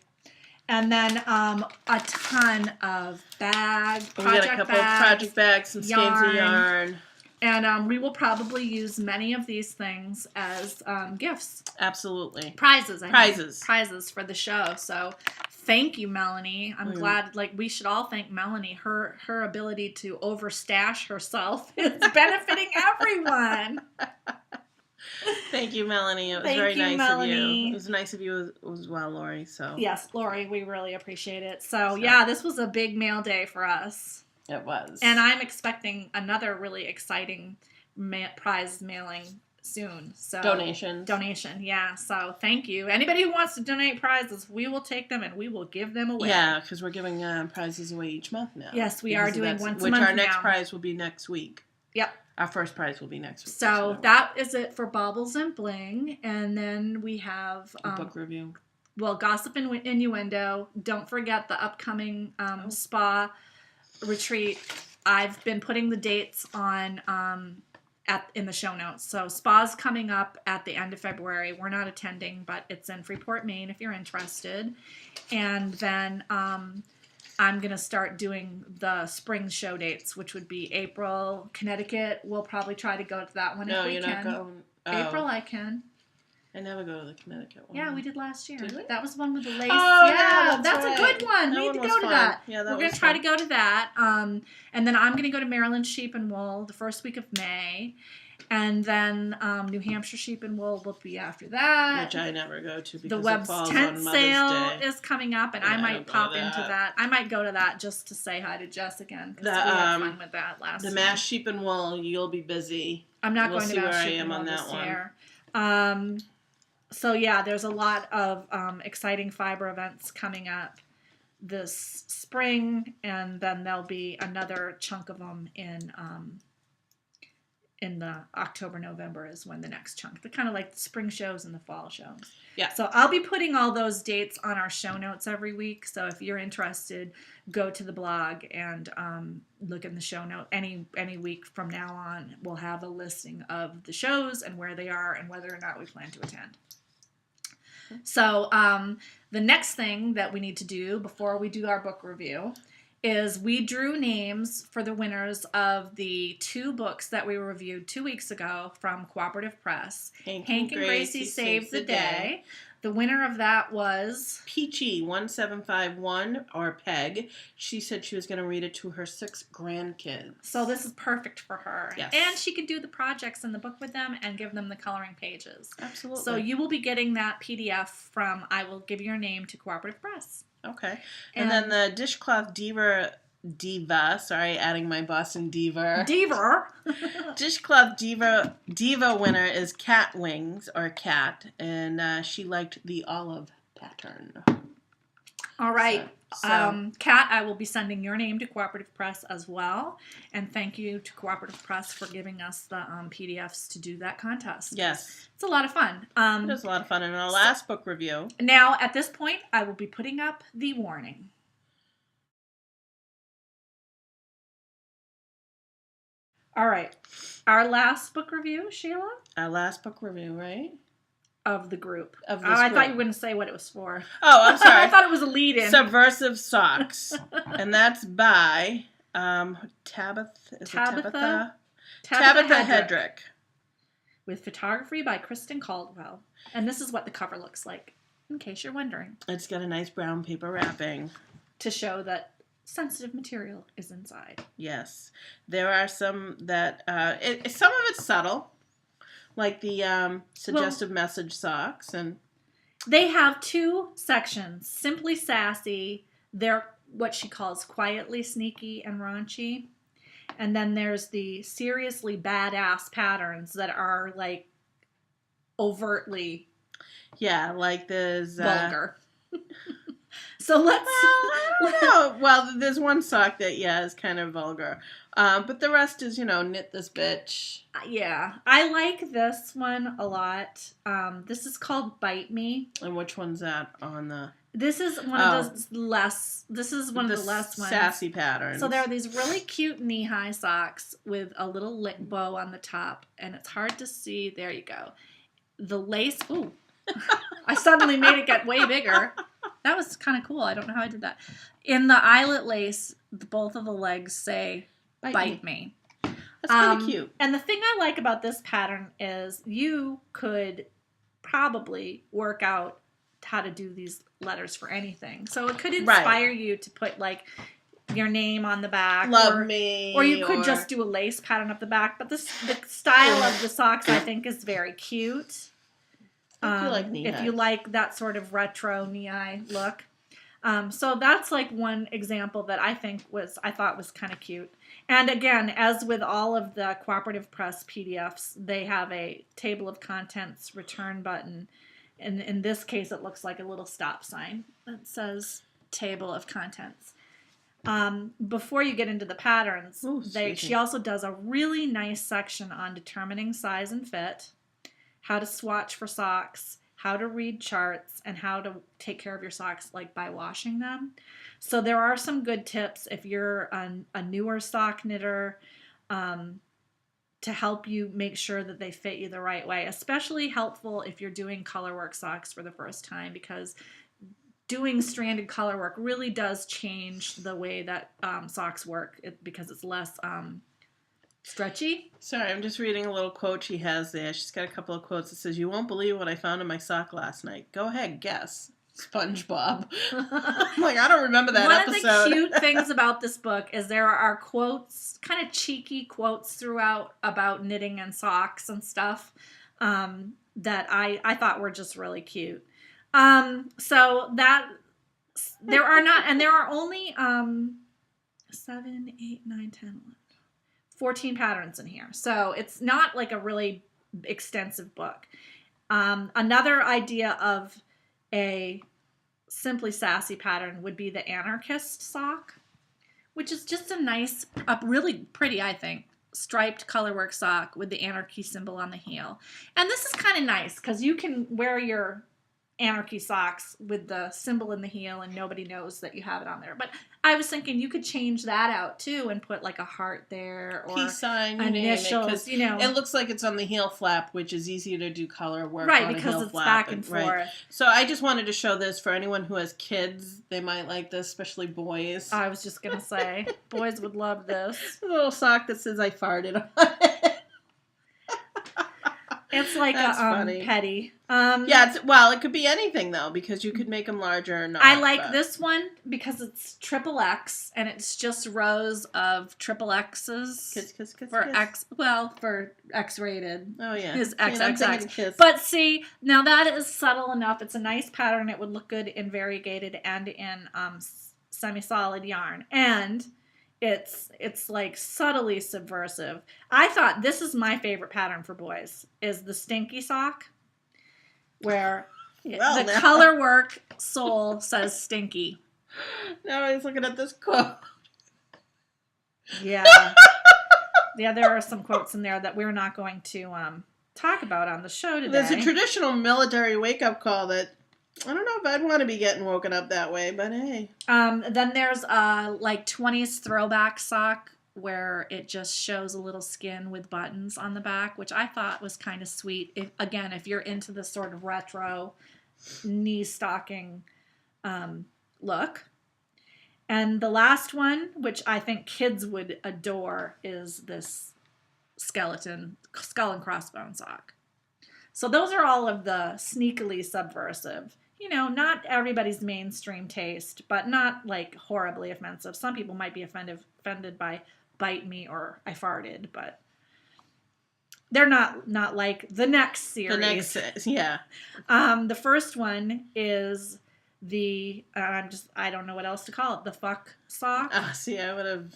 And then a ton of We got a couple of project bags, some skeins of yarn. And we will probably use many of these things as gifts. Absolutely. Prizes for the show. So thank you, Melanie. I'm glad, we should all thank Melanie. Her ability to overstash herself is benefiting everyone. Thank you, Melanie. It was very nice of you. It was nice of you as well, Lori. So yes, Lori, we really appreciate it. So yeah, this was a big mail day for us. It was. And I'm expecting another really exciting prize mailing soon. So donation, yeah. So thank you. Anybody who wants to donate prizes, we will take them and we will give them away. Yeah, because we're giving prizes away each month now. Yes, we are doing once a month. Which our next prize will be next week. Yep. Our first prize will be next week. So that is it for Baubles and Bling. And then we have a book review. Well, Gossip and Innuendo. Don't forget the upcoming spa retreat. I've been putting the dates on in the show notes. So spa's coming up at the end of February. We're not attending, but it's in Freeport, Maine if you're interested. And then I'm going to start doing the spring show dates, which would be April, Connecticut. We'll probably try to go to that one if we can. No, you're not going. Oh. April, I can. I never go to the Connecticut one. Yeah, we did last year. Did we? That was the one with the lace. Oh, yeah, that's right. A good one. We need to go to that. Yeah, we're going to try to go to that. And then I'm going to go to Maryland Sheep and Wool the first week of May. And then New Hampshire Sheep and Wool will be after that. Which I never go to because the Webb's tent sale is coming up, and I might pop into that. I might go to that just to say hi to Jess again because we had fun with that last year. The Mass Sheep and Wool, you'll be busy. I'm not going to Mass Sheep and Wool this year. So yeah, there's a lot of exciting fiber events coming up this spring, and then there'll be another chunk of them in the October, November is when the next chunk. They're kind of like the spring shows and the fall shows. Yeah. So I'll be putting all those dates on our show notes every week. So if you're interested, go to the blog and look in the show note. Any week from now on, we'll have a listing of the shows and where they are and whether or not we plan to attend. So the next thing that we need to do before we do our book review is we drew names for the winners of the 2 books that we reviewed 2 weeks ago from Cooperative Press. Hank and Gracie Saved the Day. The winner of that was Peachy 1751 or Peg. She said she was going to read it to her 6 grandkids. So this is perfect for her. Yes. And she can do the projects in the book with them and give them the coloring pages. Absolutely. So you will be getting that PDF from I will give your name to Cooperative Press. Okay. And then the Dishcloth Diva, adding my Boston Diva. Dishcloth Diva winner is Cat Wings, or Cat, and she liked the olive pattern. All right. Kat, I will be sending your name to Cooperative Press as well. And thank you to Cooperative Press for giving us the PDFs to do that contest. Yes. It's a lot of fun. It is a lot of fun. In our last book review. Now, at this point, I will be putting up the warning. All right. Our last book review, Sheila? Our last book review, right? Of the group. I thought you were going to say what it was for. Oh, I'm sorry. I thought it was a lead-in. Subversive Socks. And that's by Tabitha Hedrick. With photography by Kristen Caldwell. And this is what the cover looks like, in case you're wondering. It's got a nice brown paper wrapping. To show that sensitive material is inside. Yes. There are some that, some of it's subtle. Like the suggestive message socks. And they have 2 sections. Simply Sassy. They're what she calls quietly sneaky and raunchy. And then there's the seriously badass patterns that are like overtly like there's vulgar. So let's... I don't know. Well, there's one sock that, is kind of vulgar. But the rest is, knit this bitch. Yeah. I like this one a lot. This is called Bite Me. And which one's that on the... This is one of the less... This is one of the less ones. Sassy patterns. So there are these really cute knee-high socks with a little bow on the top. And it's hard to see. There you go. The lace... Ooh. I suddenly made it get way bigger. That was kind of cool. I don't know how I did that. In the eyelet lace, both of the legs say, bite me. That's kind of cute. And the thing I like about this pattern is you could probably work out how to do these letters for anything. So it could inspire you to put like your name on the back. Love me. Or you could just do a lace pattern up the back. But the style of the socks, I think, is very cute. If you like that sort of retro knee-eye look. So that's like one example that I thought was kind of cute. And again, as with all of the Cooperative Press PDFs, they have a table of contents return button. And in this case, it looks like a little stop sign that says table of contents. Before you get into the patterns, she also does a really nice section on determining size and fit, how to swatch for socks, how to read charts, and how to take care of your socks like by washing them. So there are some good tips if you're a newer sock knitter to help you make sure that they fit you the right way. Especially helpful if you're doing colorwork socks for the first time, because doing stranded colorwork really does change the way that socks work because it's less stretchy. Sorry, I'm just reading a little quote she has there. She's got a couple of quotes. It says, "You won't believe what I found in my sock last night. Go ahead, guess." SpongeBob. I'm like, I don't remember that episode. One of the cute things about this book is there are quotes, kind of cheeky quotes throughout about knitting and socks and stuff that I thought were just really cute. So that there are only 7, 8, 9, 10, 11, 14 patterns in here. So it's not like a really extensive book. Another idea of a Simply Sassy pattern would be the anarchist sock, which is just a nice, really pretty, I think, striped colorwork sock with the anarchy symbol on the heel. And this is kind of nice because you can wear your anarchy socks with the symbol in the heel and nobody knows that you have it on there. But I was thinking you could change that out too and put like a heart there or peace sign, initials, it looks like it's on the heel flap, which is easier to do color work right, on because a heel it's flap back and forth. Right. So I just wanted to show this for anyone who has kids. They might like this, especially boys. I was just gonna say boys would love this. A little sock that says I farted on it. It's like a petty. Yeah, it could be anything though, because you could make them larger or not. I like this one because it's XXX and it's just rows of XXXs for X. Well, for X-rated. Oh yeah, is XXX. But see, now that is subtle enough. It's a nice pattern. It would look good in variegated and in semi-solid yarn, and it's like subtly subversive. I thought this is my favorite pattern for boys is the stinky sock, where the colorwork sole says stinky. Now I was looking at this quote. Yeah. Yeah, there are some quotes in there that we're not going to talk about on the show today. There's a traditional military wake-up call that I don't know if I'd want to be getting woken up that way, but hey. Then there's like 20s throwback sock where it just shows a little skin with buttons on the back, which I thought was kind of sweet. If you're into this sort of retro knee stocking look. And the last one, which I think kids would adore, is this skull and crossbone sock. So those are all of the sneakily subversive. You know, not everybody's mainstream taste, but not like horribly offensive. Some people might be offended by bite me or I farted, but they're not like the next series. Yeah. The first one is the I don't know what else to call it. The fuck sock. See, I would have.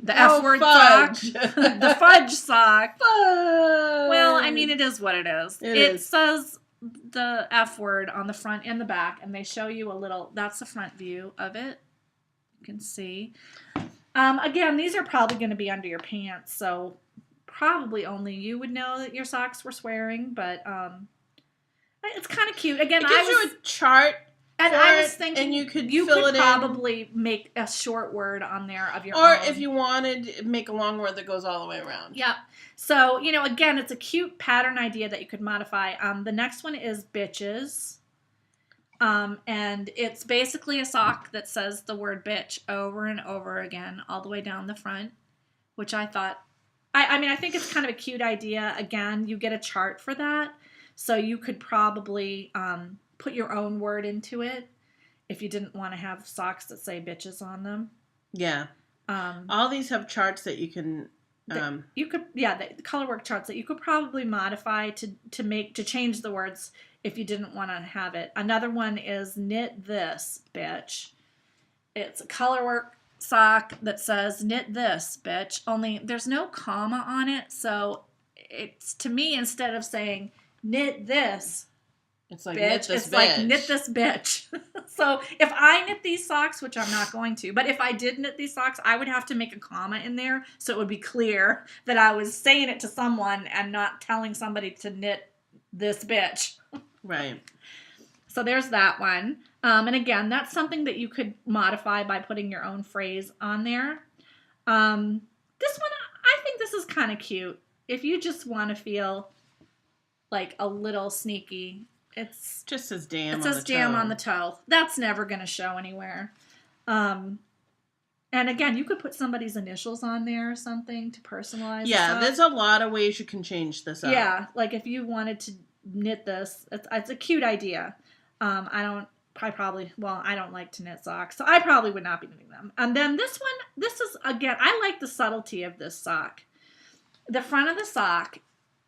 The F word sock. The fudge sock. Fudge. Well, I mean, it is what it is. It says the F word on the front and the back, and they show you a little, that's the front view of it. You can see. Again, these are probably going to be under your pants, so probably only you would know that your socks were swearing, but it's kind of cute. Again, it gives you a chart. And I was thinking and you could probably make a short word on there of your own. Or if you wanted, make a long word that goes all the way around. Yep. So, again, it's a cute pattern idea that you could modify. The next one is bitches. And it's basically a sock that says the word bitch over and over again, all the way down the front, which I thought, I mean, I think it's kind of a cute idea. Again, you get a chart for that. So you could probably put your own word into it if you didn't want to have socks that say bitches on them. Yeah. All these have charts that you can... you could, the color work charts that you could probably modify to change the words if you didn't want to have it. Another one is knit this, bitch. It's a color work sock that says knit this, bitch. Only there's no comma on it, so it's, to me, instead of saying knit this, it's like bitch, knit this it's bitch. like knit this bitch. So if I knit these socks, which I'm not going to, but if I did knit these socks, I would have to make a comma in there so it would be clear that I was saying it to someone and not telling somebody to knit this bitch. Right. So there's that one. And again, that's something that you could modify by putting your own phrase on there. This one, I think this is kind of cute. If you just want to feel like a little sneaky, it's just says damn. It says damn on the toe. That's never going to show anywhere. And again, you could put somebody's initials on there or something to personalize. Yeah, there's a lot of ways you can change this up. Yeah, like if you wanted to knit this, it's a cute idea. I don't like to knit socks, so I probably would not be knitting them. And then this one, this is, again, I like the subtlety of this sock. The front of the sock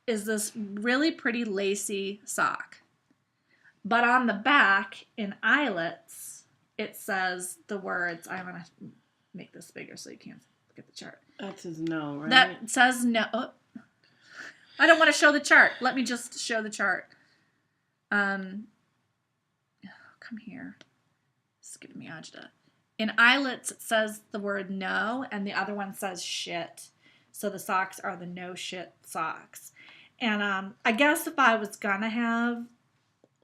is this really pretty lacy sock. But on the back, in eyelets, it says the words, I'm going to make this bigger so you can't look at the chart. That says no, right? That says no. Oh. I don't want to show the chart. Let me just show the chart. Come here. It's giving me agita. In eyelets, it says the word no, and the other one says shit. So the socks are the no shit socks. And I guess if I was going to have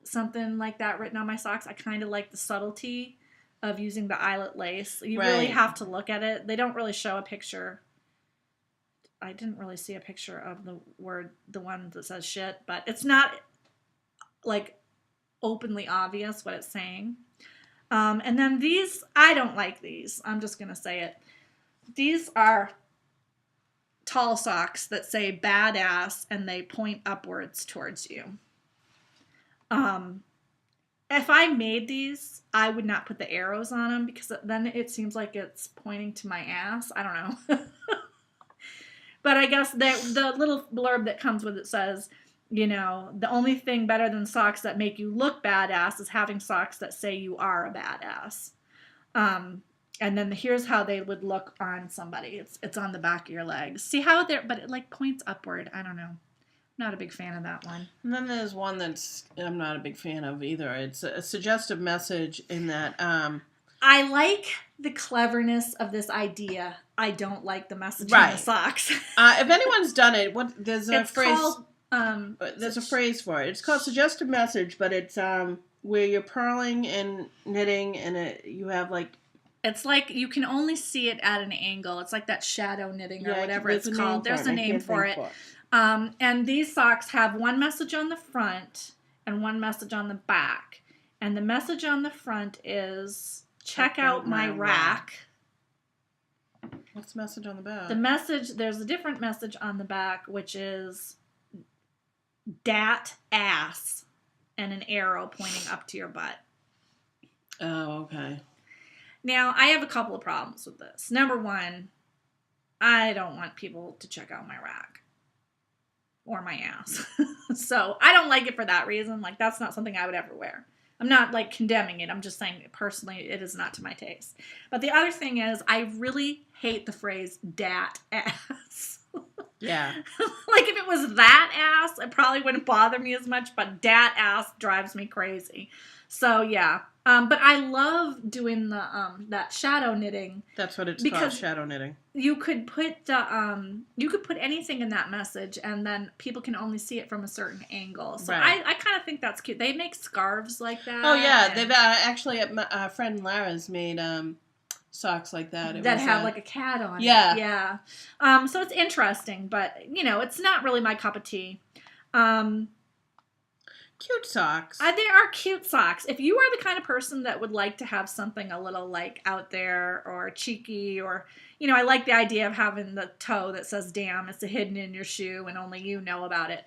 something like that written on my socks, I kind of like the subtlety of using the eyelet lace. You really have to look at it. They don't really show a picture. I didn't really see a picture of the word, the one that says shit, but it's not like openly obvious what it's saying. And then these, I don't like these. I'm just going to say it. These are tall socks that say badass and they point upwards towards you. If I made these, I would not put the arrows on them because then it seems like it's pointing to my ass. I don't know. But I guess the little blurb that comes with it says, you know, the only thing better than socks that make you look badass is having socks that say you are a badass. And then here's how they would look on somebody. It's on the back of your legs. See how but it like points upward. I don't know. Not a big fan of that one. And then there's one that's I'm not a big fan of either. It's a suggestive message in that... I like the cleverness of this idea. I don't like the message on the socks. If anyone's done it, there's a phrase... Called, there's a phrase for it. It's called suggestive message, but it's where you're purling and knitting and you have like... It's like you can only see it at an angle. It's like that shadow knitting or whatever it's called. There's a name for it. And these socks have one message on the front and one message on the back. And the message on the front is, check out my rack. What's the message on the back? There's a different message on the back, which is, dat ass, and an arrow pointing up to your butt. Oh, okay. Now, I have a couple of problems with this. Number one, I don't want people to check out my rack. Or my ass. So I don't like it for that reason. Like, that's not something I would ever wear. I'm not like condemning it. I'm just saying personally it is not to my taste. But the other thing is I really hate the phrase dat ass. Yeah. Like if it was that ass, it probably wouldn't bother me as much, but dat ass drives me crazy. So yeah. But I love doing the that shadow knitting. That's what it's called, shadow knitting. You could put anything in that message, and then people can only see it from a certain angle. So I kind of think that's cute. They make scarves like that. Oh yeah, they've actually a friend Lara's made socks like that. That have like a cat on it. Yeah. So it's interesting, but you know, it's not really my cup of tea. cute socks. They are cute socks. If you are the kind of person that would like to have something a little like out there or cheeky, or, you know, I like the idea of having the toe that says damn, it's hidden in your shoe and only you know about it.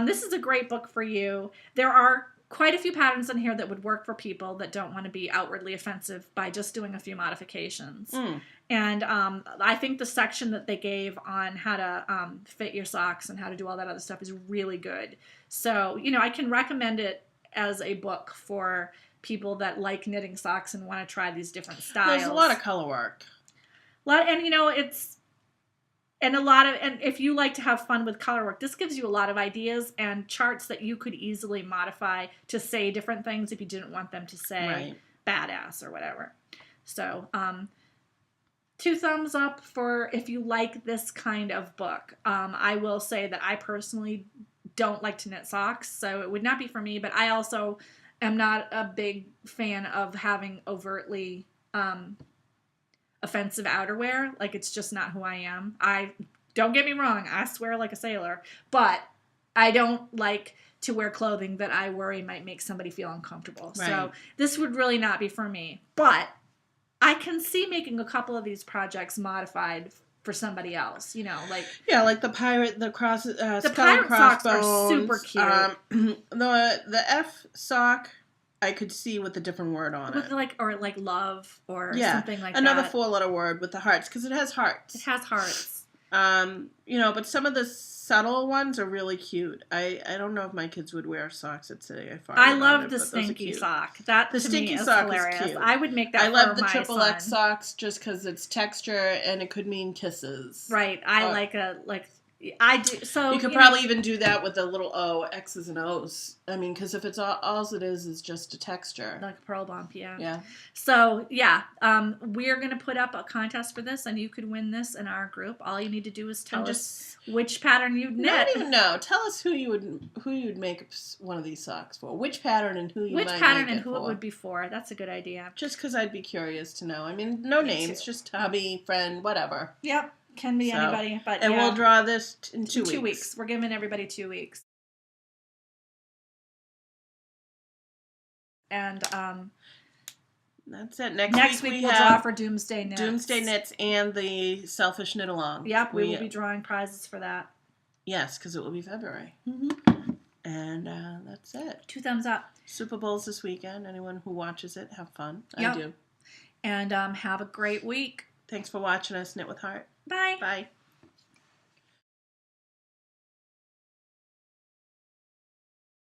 This is a great book for you. There are quite a few patterns in here that would work for people that don't want to be outwardly offensive by just doing a few modifications. And I think the section that they gave on how to fit your socks and how to do all that other stuff is really good. So, you know, I can recommend it as a book for people that like knitting socks and want to try these different styles. There's a lot of color work. And, you know, and if you like to have fun with color work, this gives you a lot of ideas and charts that you could easily modify to say different things if you didn't want them to say badass or whatever. So, 2 thumbs up for if you like this kind of book. I will say that I personally don't like to knit socks, so it would not be for me, but I also am not a big fan of having overtly offensive outerwear. Like, it's just not who I am. Don't get me wrong, I swear like a sailor, but I don't like to wear clothing that I worry might make somebody feel uncomfortable. Right. So this would really not be for me, but I can see making a couple of these projects modified for somebody else, you know, like... Yeah, like the pirate, the the pirate socks are super cute. The F sock, I could see with a different word on it. Or love, or something like another that. 4-letter word with the hearts, because it has hearts. It has hearts. You know, but some of the subtle ones are really cute. I don't know if my kids would wear socks that say I love the stinky sock. That to me is hilarious. Is cute. I would make that for my son. I love the triple X socks just because it's texture and it could mean kisses. Right. I do. So you could probably even do that with a little O, X's and O's. I mean, because if it's all it is just a texture. Like a pearl bump, yeah. Yeah. So, we're going to put up a contest for this, and you could win this in our group. All you need to do is tell us which pattern you'd knit. I don't even know. Tell us who you'd make one of these socks for. Which pattern and who you might make it for. Which pattern and who it would be for. That's a good idea. Just because I'd be curious to know. I mean, no names, just hubby, friend, whatever. Yep. Can be anybody, but and we'll draw this in 2 weeks. 2 weeks. We're giving everybody 2 weeks. And that's it. Next week we'll draw for Doomsday Knits. Doomsday Knits and the Selfish Knit Along. Yep, we will be drawing prizes for that. Yes, because it will be February. Mm-hmm. And that's it. 2 thumbs up. Super Bowls this weekend. Anyone who watches it, have fun. Yep. I do. And have a great week. Thanks for watching us Knit with Heart. Bye. Bye.